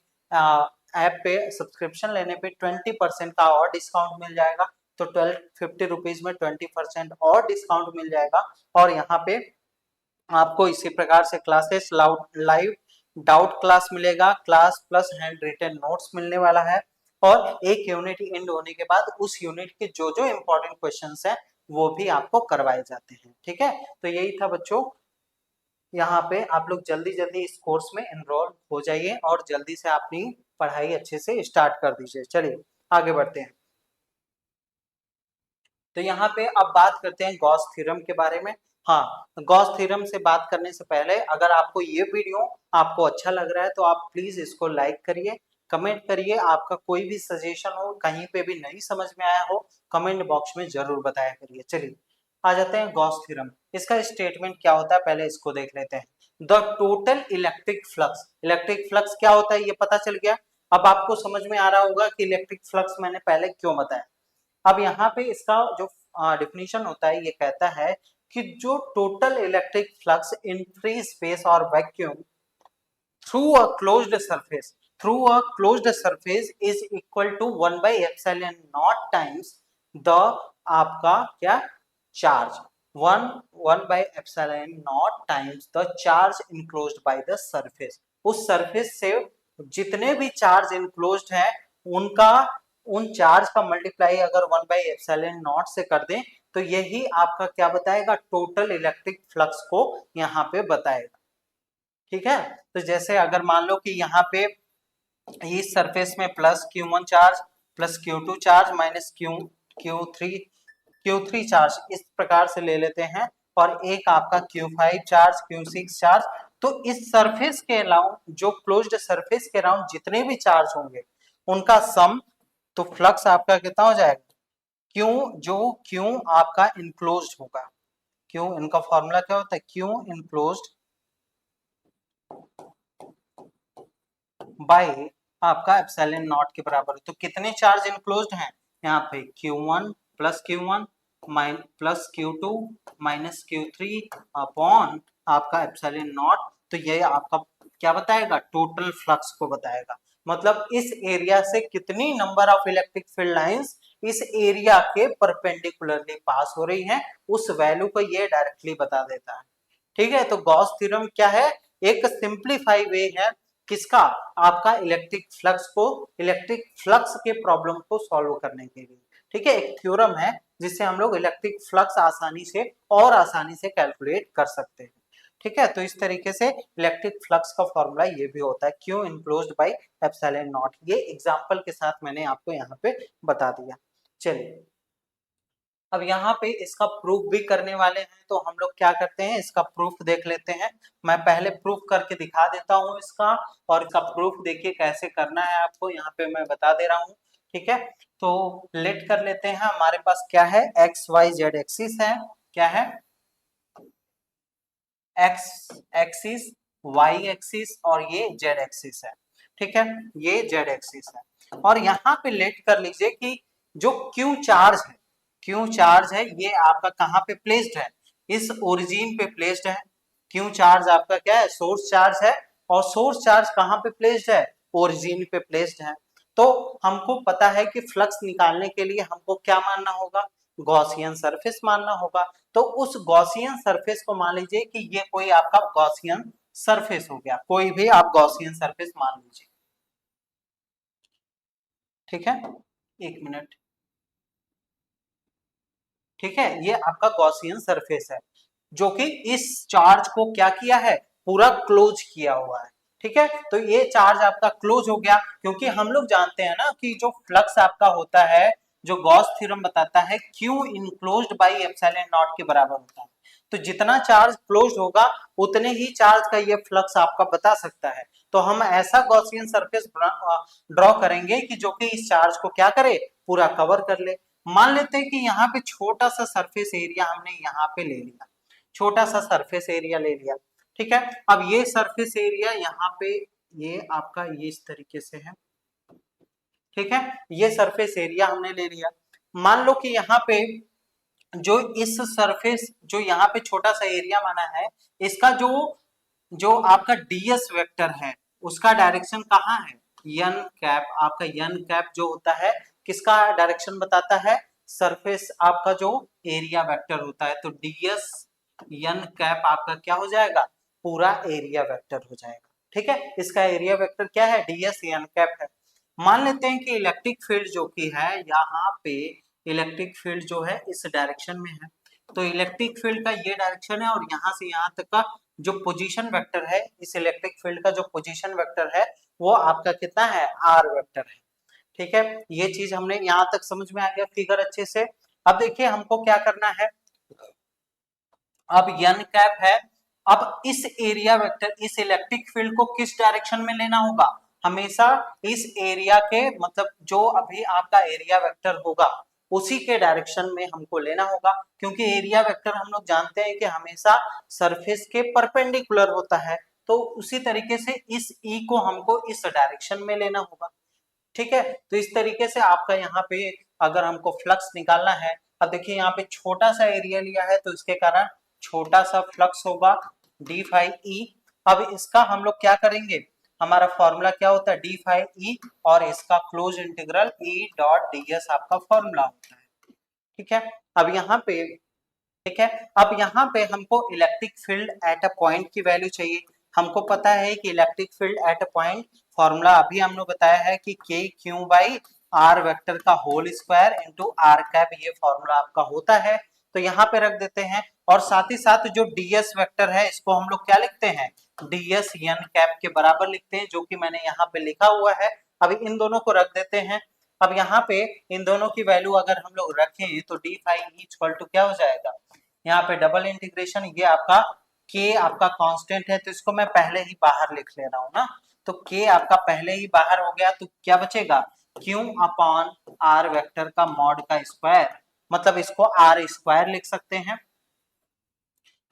ऐप पे सब्सक्रिप्शन लेने पे 20% का और डिस्काउंट मिल जाएगा। तो 1250 रुपीज में 20% और डिस्काउंट मिल जाएगा। और यहाँ पे आपको इसी प्रकार से क्लासेस लाइव डाउट क्लास मिलेगा, class plus handwritten notes मिलने वाला है। और एक यूनिट एंड होने के बाद उस यूनिट के जो जो इंपॉर्टेंट क्वेश्चंस हैं वो भी आपको करवाए जाते हैं। ठीक है, तो यही था बच्चों, यहाँ पे आप लोग जल्दी जल्दी इस कोर्स में एनरोल हो जाइए और जल्दी से अपनी पढ़ाई अच्छे से स्टार्ट कर दीजिए। चलिए आगे बढ़ते हैं। तो यहाँ पे अब बात करते हैं गॉस थ्योरम के बारे में। हाँ, गॉस थ्योरम से बात करने से पहले अगर आपको ये वीडियो आपको अच्छा लग रहा है तो आप प्लीज इसको लाइक करिए, कमेंट करिए, आपका कोई भी सजेशन हो, कहीं पे भी नहीं समझ में आया हो, कमेंट बॉक्स में जरूर बताया करिए। चलिए आ जाते हैं गॉस थ्योरम। इसका स्टेटमेंट क्या होता है पहले इसको देख लेते हैं। The total electric flux, electric flux क्या होता है ये पता चल गया। अब आपको समझ में आ रहा होगा कि इलेक्ट्रिक फ्लक्स मैंने पहले क्यों बताया। अब यहाँ पे इसका जो डिफिनीशन होता है, ये कहता है कि जो total electric flux in free space और vacuum through a closed surface, through a closed surface is equal to 1/एप्सिलॉन टाइम्स द आपका क्या चार्ज, 1/एप्सिलॉन times the charge enclosed by the surface. उस सरफेस से जितने भी चार्ज इनक्लोज्ड है उनका, उन चार्ज का मल्टीप्लाई अगर 1/एप्सिलॉन से कर दें तो यही आपका क्या बताएगा, टोटल इलेक्ट्रिक फ्लक्स को यहाँ पे बताएगा। ठीक है, तो जैसे अगर मान लो कि यहाँ पे इस सरफेस में plus Q1 charge plus Q2 charge minus Q3 charge इस प्रकार से ले लेते हैं, और एक आपका Q5 चार्ज, Q6 चार्ज। तो इस सरफेस के अलावा जो क्लोज्ड सरफेस के अराउंड जितने भी चार्ज होंगे उनका सम, तो फ्लक्स आपका कितना हो जाएगा, क्यू आपका इनक्लोज्ड होगा, क्यू इनका फॉर्मूला क्या होता है, क्यू इनक्लोज्ड बाय आपका एप्सिलॉन नॉट के बराबर है। तो कितने चार्ज इनक्लोज्ड हैं यहाँ पे, Q1 plus Q1 plus Q2 minus Q3 upon आपका एप्सिलॉन नॉट। तो ये आपका क्या बताएगा, टोटल फ्लक्स को बताएगा। मतलब इस एरिया से कितनी number of electric field lines इस एरिया के परपेंडिकुलरली पास हो रही हैं, उस वैल्यू को ये डायरेक्टली बता देता है। ठीक है, तो गॉस थ्योरम क्या है, एक सिंप्लीफाई वे है किसका, आपका इलेक्ट्रिक फ्लक्स को, इलेक्ट्रिक फ्लक्स के प्रॉब्लम को सॉल्व करने के लिए। ठीक है, एक थ्योरम है जिससे हम लोग इलेक्ट्रिक फ्लक्स आसानी से और आसानी से कैलकुलेट कर सकते हैं। ठीक है, तो इस तरीके से इलेक्ट्रिक फ्लक्स का फॉर्मूला ये भी होता है, Q enclosed by epsilon not. ये एग्जांपल के साथ मैंने आपको यहाँ पे बता दिया। चलिए अब यहाँ पे इसका प्रूफ भी करने वाले हैं, तो हम लोग क्या करते हैं, इसका प्रूफ देख लेते हैं। मैं पहले प्रूफ करके दिखा देता हूँ इसका, और इसका प्रूफ देखिए कैसे करना है आपको, यहाँ पे मैं बता दे रहा हूँ। ठीक है, तो लेट कर लेते हैं। हमारे पास क्या है, एक्स वाई जेड एक्सिस है, क्या है, एक्स एक्सिस, वाई एक्सिस और ये जेड एक्सिस है। ठीक है, ये जेड एक्सिस है। और यहाँ पे लेट कर लीजिए कि जो क्यू चार्ज है, क्यू चार्ज है ये आपका कहाँ पे प्लेस्ड है, इस ओरिजिन पे प्लेस्ड है। क्यू चार्ज आपका क्या है, सोर्स चार्ज है, और सोर्स चार्ज कहाँ पे प्लेस्ड है, ओरिजिन पे प्लेस्ड है। तो हमको पता है कि फ्लक्स निकालने के लिए हमको क्या मानना होगा, गॉसियन सरफेस मानना होगा। तो उस गॉसियन सरफेस को मान लीजिए कि ये कोई आपका गॉसियन सरफेस हो गया, कोई भी आप गॉसियन सरफेस मान लीजिए। ठीक है, एक मिनट। ठीक है, ये आपका गॉसियन सरफेस है जो कि इस चार्ज को क्या किया है, पूरा क्लोज किया हुआ है। ठीक है, तो ये चार्ज आपका क्लोज हो गया, क्योंकि हम लोग जानते हैं ना कि जो फ्लक्स आपका होता है, जो गॉस थ्योरम बताता है Q enclosed by epsilon not के बराबर होता है। तो जितना चार्ज क्लोज होगा उतने ही चार्ज का ये फ्लक्स आपका बता सकता है। तो हम ऐसा गॉसियन सरफेस ड्रॉ करेंगे कि जो कि इस चार्ज को क्या करे, पूरा कवर कर ले। मान लेते हैं कि यहाँ पे छोटा सा सरफेस एरिया हमने यहाँ पे ले लिया, छोटा सा सरफेस एरिया ले लिया। ठीक है, अब ये सरफेस एरिया यहाँ पे ये आपका ये इस तरीके से है। ठीक है, ये सरफेस एरिया हमने ले लिया। मान लो कि यहाँ पे जो इस सरफेस, जो यहाँ पे छोटा सा एरिया माना है, इसका जो जो आपका डीएस वेक्टर है उसका डायरेक्शन कहाँ है, यन कैप। आपका यन कैप जो होता है किसका डायरेक्शन बताता है, सरफेस आपका जो एरिया वेक्टर होता है। तो डीएस यन कैप आपका क्या हो जाएगा, पूरा एरिया वेक्टर हो जाएगा। ठीक है, इसका एरिया वेक्टर क्या है, डीएस यन कैप है। मान लेते हैं कि इलेक्ट्रिक फील्ड जो कि है यहाँ पे, इलेक्ट्रिक फील्ड जो है इस डायरेक्शन में है। तो इलेक्ट्रिक फील्ड का ये डायरेक्शन है, और यहाँ से यहाँ तक का जो पोजीशन वेक्टर है, इस इलेक्ट्रिक फील्ड का जो पोजीशन वेक्टर है वो आपका कितना है, आर वेक्टर है। ठीक है, ये चीज हमने यहाँ तक समझ में आ गया फिगर अच्छे से। अब देखिए हमको क्या करना है, अब यन कैप है, अब इस एरिया वेक्टर, इस इलेक्ट्रिक फील्ड को किस डायरेक्शन में लेना होगा, हमेशा इस एरिया के, मतलब जो अभी आपका एरिया वेक्टर होगा उसी के डायरेक्शन में हमको लेना होगा, क्योंकि एरिया वेक्टर हम लोग जानते हैं कि हमेशा सरफेस के परपेंडिकुलर होता है। तो उसी तरीके से इस ई को हमको इस डायरेक्शन में लेना होगा। ठीक है, तो इस तरीके से आपका यहाँ पे अगर हमको फ्लक्स निकालना है, अब देखिए यहाँ पे छोटा सा एरिया लिया है तो इसके कारण छोटा सा फ्लक्स होगा डी फाई ई। अब इसका हम लोग क्या करेंगे, हमारा फॉर्मूला क्या होता है, डी फाई ई, और इसका क्लोज इंटीग्रल ई डॉट डी एस आपका फॉर्मूला होता है। ठीक है, अब यहाँ पे, ठीक है, अब यहाँ पे हमको electric field at a point की वैल्यू चाहिए। हमको पता है कि electric field at a point, formula अभी हमने बताया है कि K Q by R vector का whole square into R cap, ये फॉर्मूला आपका होता है। तो यहाँ पे रख देते हैं, और साथ ही साथ जो डीएस वेक्टर है इसको हम लोग क्या लिखते हैं, डीएस यन कैप के बराबर लिखते हैं, जो कि मैंने यहाँ पे लिखा हुआ है। अभी इन दोनों को रख देते हैं। अब यहाँ पे इन दोनों की वैल्यू अगर हम लोग रखें तो डी फाई इक्वल टू क्या हो जाएगा, यहाँ पे डबल इंटीग्रेशन, ये आपका के आपका कांस्टेंट है तो इसको मैं पहले ही बाहर लिख ले रहा हूँ ना, तो के आपका पहले ही बाहर हो गया, तो क्या बचेगा, क्यू अपॉन आर वेक्टर का मॉड का स्क्वायर, मतलब इसको आर स्क्वायर लिख सकते हैं।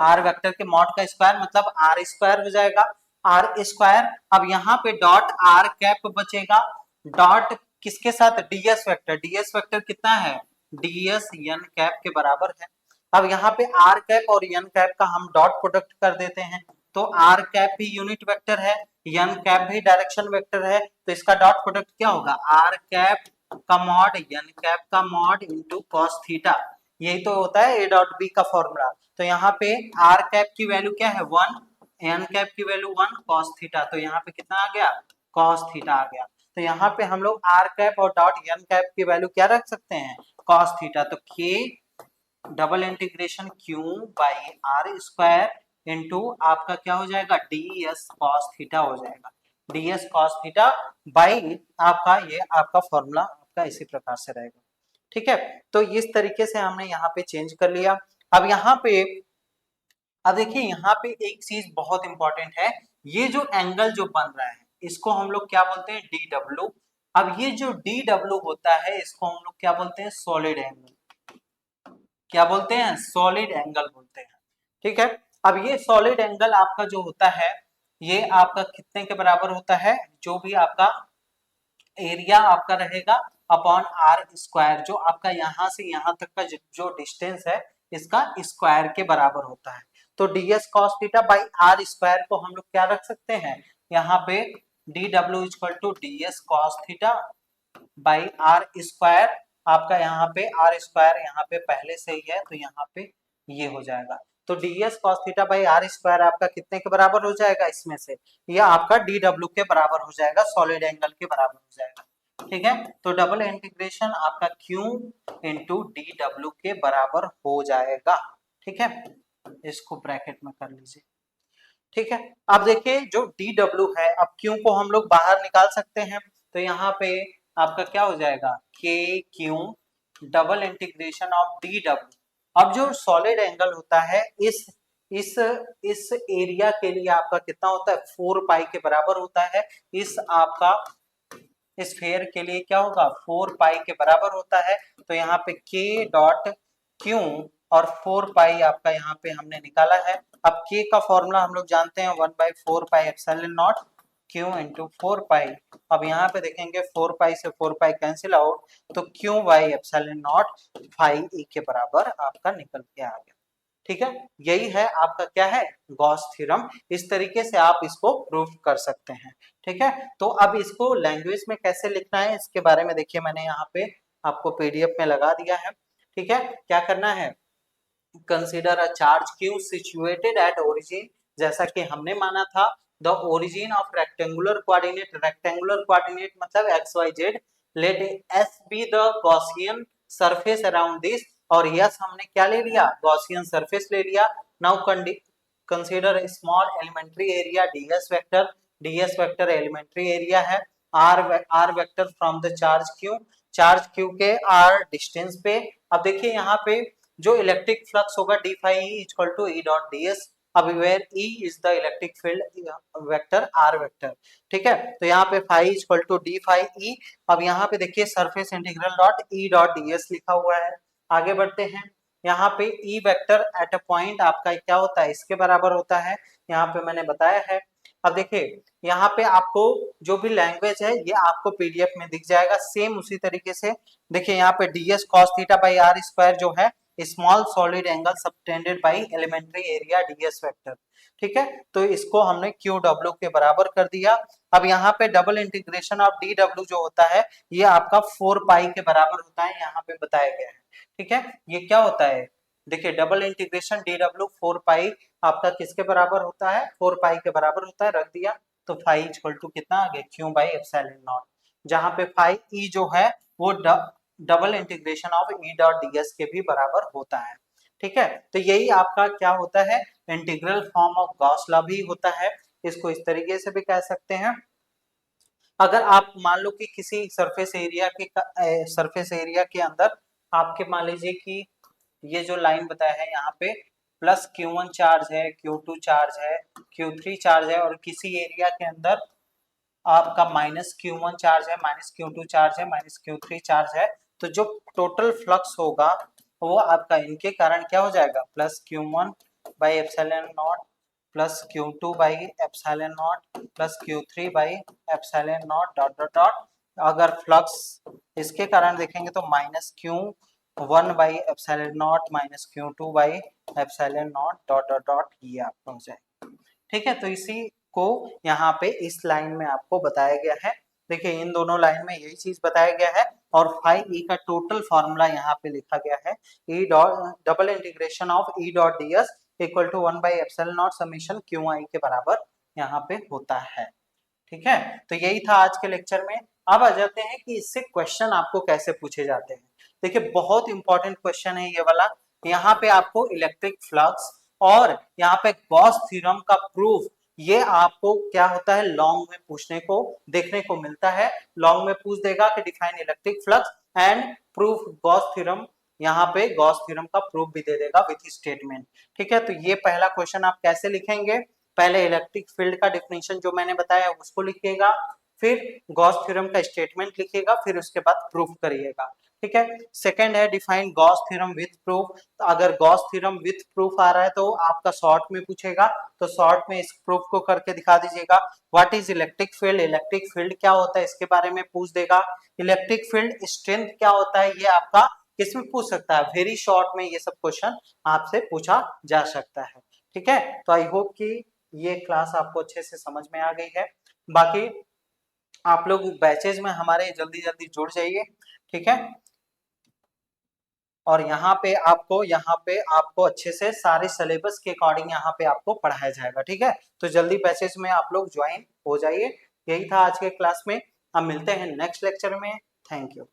आर वेक्टर के मॉड का स्क्वायर मतलब आर स्क्वायर हो जाएगा, आर स्क्वायर। अब यहाँ पे डॉट आर कैप बचेगा, डॉट किसके साथ, डीएस वेक्टर, डीएस वेक्टर कितना है, डीएस यन कैप के बराबर है। अब यहाँ पे आर कैप और यन कैप का हम डॉट प्रोडक्ट कर देते हैं, तो आर कैप भी यूनिट वेक्टर है, यन कैप भी डायरेक्शन वेक्टर है, तो इसका डॉट प्रोडक्ट क्या होगा, आर कैप का मॉड यन कैप का मॉड इंटू कॉस थीटा। यही तो होता है ए डॉट बी का फॉर्मूला। तो यहाँ पे आर कैप की वैल्यू क्या है, 1, एन कैप की वैल्यू 1 कॉस थीटा, तो यहाँ पे कितना आ गया, कॉस थीटा आ गया। तो यहाँ पे हम लोग आर कैप और डॉट एन कैप की वैल्यू क्या रख सकते हैं, कॉस थीटा। तो K double integration Q by R square into आपका क्या हो जाएगा, डी एस कॉस थीटा हो जाएगा, D S cos theta by आपका ये आपका फॉर्मूला आपका इसी प्रकार से रहेगा। ठीक है, तो इस तरीके से हमने यहाँ पे चेंज कर लिया। अब यहाँ पे अब देखिए यहाँ पे एक चीज बहुत इंपॉर्टेंट है, ये जो एंगल जो बन रहा है इसको हम लोग क्या बोलते हैं, डी डब्ल्यू। अब ये जो डी डब्ल्यू होता है इसको हम लोग क्या बोलते हैं, सॉलिड एंगल। क्या बोलते हैं, सॉलिड एंगल बोलते हैं। ठीक है, अब ये सॉलिड एंगल आपका जो होता है ये आपका कितने के बराबर होता है, जो भी आपका एरिया आपका रहेगा अपॉन आर स्क्वायर, जो आपका यहाँ से यहाँ तक का जो डिस्टेंस है इसका स्क्वायर के बराबर होता है। तो ds cos theta by R square को हम लोग क्या रख सकते हैं, यहाँ पे dw equal to ds cos theta by R square. आपका यहाँ पे आर स्क्वायर यहाँ पे पहले से ही है तो यहाँ पे ये हो जाएगा। तो ds cos theta by R square आपका कितने के बराबर हो जाएगा, इसमें से यह आपका dw के बराबर हो जाएगा, सॉलिड एंगल के बराबर हो जाएगा। ठीक है, तो डबल इंटीग्रेशन आपका q इंटू डी डब्ल्यू के बराबर हो जाएगा। ठीक है, इसको ब्रैकेट में कर लीजिए। ठीक है, अब देखिए जो डी डब्ल्यू है, अब q को हम लोग बाहर निकाल सकते हैं, तो यहाँ पे आपका क्या हो जाएगा, K Q double integration of D W. अब जो सॉलिड एंगल होता है इस इस एरिया के लिए आपका कितना होता है, 4 पाई के बराबर होता है। इस आपका इस फेयर के लिए क्या होगा, 4 पाई के बराबर होता है। तो यहाँ पे k डॉट क्यू और 4 पाई आपका यहाँ पे हमने निकाला है। अब k का फॉर्मूला हम लोग जानते हैं 1/4 pi epsilon naught q into 4 pi. अब यहाँ पे देखेंगे 4 पाई से 4 पाई कैंसिल आउट, तो q by epsilon naught phi e के बराबर आपका निकल के आ गया। ठीक है, यही है आपका क्या है, गॉस थ्योरम। इस तरीके से आप इसको प्रूव कर सकते हैं। ठीक है, तो अब इसको लैंग्वेज में कैसे लिखना है इसके बारे में देखिए, मैंने यहाँ पे आपको पीडीएफ में लगा दिया है। ठीक है, क्या करना है, consider a charge q situated at origin, जैसा कि हमने माना था the origin of rectangular coordinate मतलब X Y Z, let s be the Gaussian surface around this, और यस हमने क्या ले लिया, गॉसियन सरफेस ले लिया। Now consider small elementary area ds vector elementary area है, r vector from the charge q के r डिस्टेंस पे। अब देखिए यहाँ पे जो इलेक्ट्रिक फ्लक्स होगा D phi E equal to E dot D S, अब where E is the electric field vector R vector. ठीक है, तो यहाँ पे phi equal to D phi E. अब यहाँ पे देखिए surface integral dot E dot D S लिखा हुआ है। आगे बढ़ते हैं, यहाँ पे E vector at a point आपका क्या होता है, इसके बराबर होता है, यहाँ पे मैंने बताया है। अब देखिए यहाँ पे आपको जो भी लैंग्वेज है ये आपको पीडीएफ में दिख जाएगा सेम उसी तरीके से। देखिए यहाँ पे ds cos theta by R square जो है small solid angle subtended by elementary area ds vector. ठीक है, तो इसको हमने क्यू डब्ल्यू के बराबर कर दिया। अब यहाँ पे double integration of D W जो होता है ये आपका 4 पाई के बराबर होता है, यहाँ पे बताया गया है। ठीक है, ये क्या होता है, देखिए डबल इंटीग्रेशन डी डब्ल्यू 4 पाई आपका किसके बराबर होता है, 4 पाई के बराबर होता है, रख दिया। तो फाई इक्वल टू कितना आ गया, क्यू बाई एप्सिलॉन नॉट, जहाँ पे फाई ई जो है वो double integration of E dot ds के भी बराबर होता है। ठीक है, तो यही आपका क्या होता है, integral form of Gauss law भी होता है। इसको इस तरीके से भी कह सकते हैं। अगर आप मान लो कि किसी सरफेस एरिया के अंदर आपके मान लीजिए कि ये जो लाइन बताया है यहाँ पे प्लस Q1 चार्ज है, Q2 चार्ज है, Q3 चार्ज है, और किसी एरिया के अंदर आपका माइनस Q1 चार्ज है, माइनस Q2 चार्ज है, माइनस Q3 चार्ज है, तो जो टोटल फ्लक्स होगा वो आपका इनके कारण क्या हो जाएगा, plus Q1 by epsilon not plus Q2 by epsilon not plus Q3 by epsilon not dot dot dot. अगर फ्लक्स इसके कारण देखेंगे तो minus Q1 by epsilon not minus Q2 by epsilon not dot dot dot, ये आपका हो जाएगा। ठीक है, तो इसी को यहाँ पे इस लाइन में आपको बताया गया है। देखिए इन दोनों लाइन में यही चीज बताया गया है, और फाई ई का टोटल फॉर्मूला यहाँ पे लिखा गया है, E dot double integration of E dot D S equal to 1 by epsilon naught summation Q I के बराबर यहाँ पे होता है। ठीक है, तो यही था आज के लेक्चर में। अब आ जाते हैं कि इससे क्वेश्चन आपको कैसे पूछे जाते हैं। देखिए बहुत इंपॉर्टेंट क्वेश्चन है ये वाला। यहाँ पे आपको इलेक्ट्रिक फ्लक्स और यहाँ पे गॉस थ्योरम का प्रूफ, ये आपको क्या होता है लॉन्ग में पूछने को देखने को मिलता है। लॉन्ग में पूछ देगा कि define electric flux, and proof Gauss theorem, यहाँ पे गॉस थ्योरम का प्रूफ भी दे देगा विथ स्टेटमेंट। ठीक है, तो ये पहला क्वेश्चन आप कैसे लिखेंगे, पहले इलेक्ट्रिक फील्ड का डिफिनेशन जो मैंने बताया उसको लिखिएगा, फिर गॉस थ्योरम का स्टेटमेंट लिखिएगा, फिर उसके बाद प्रूफ करिएगा। ठीक है, सेकंड है define Gauss theorem with proof. तो अगर गॉस थ्योरम विथ प्रूफ आ रहा है तो आपका शॉर्ट में पूछेगा, तो शॉर्ट में इस प्रूफ को करके दिखा दीजिएगा। What is electric field, electric field क्या होता है इसके बारे में पूछ देगा। इलेक्ट्रिक फील्ड स्ट्रेंथ क्या होता है ये आपका किसमें पूछ सकता है, वेरी शॉर्ट में ये सब क्वेश्चन आपसे पूछा जा सकता है। ठीक है, तो आई होप कि ये क्लास आपको अच्छे से समझ में आ गई है। बाकी आप लोग बैचेज में हमारे जल्दी जल्दी जुड़ जाइए। ठीक है, और यहाँ पे आपको अच्छे से सारे सिलेबस के अकॉर्डिंग यहाँ पे आपको पढ़ाया जाएगा। ठीक है, तो जल्दी बैचेज में आप लोग ज्वाइन हो जाइए। यही था आज के क्लास में, हम मिलते हैं नेक्स्ट लेक्चर में। Thank you.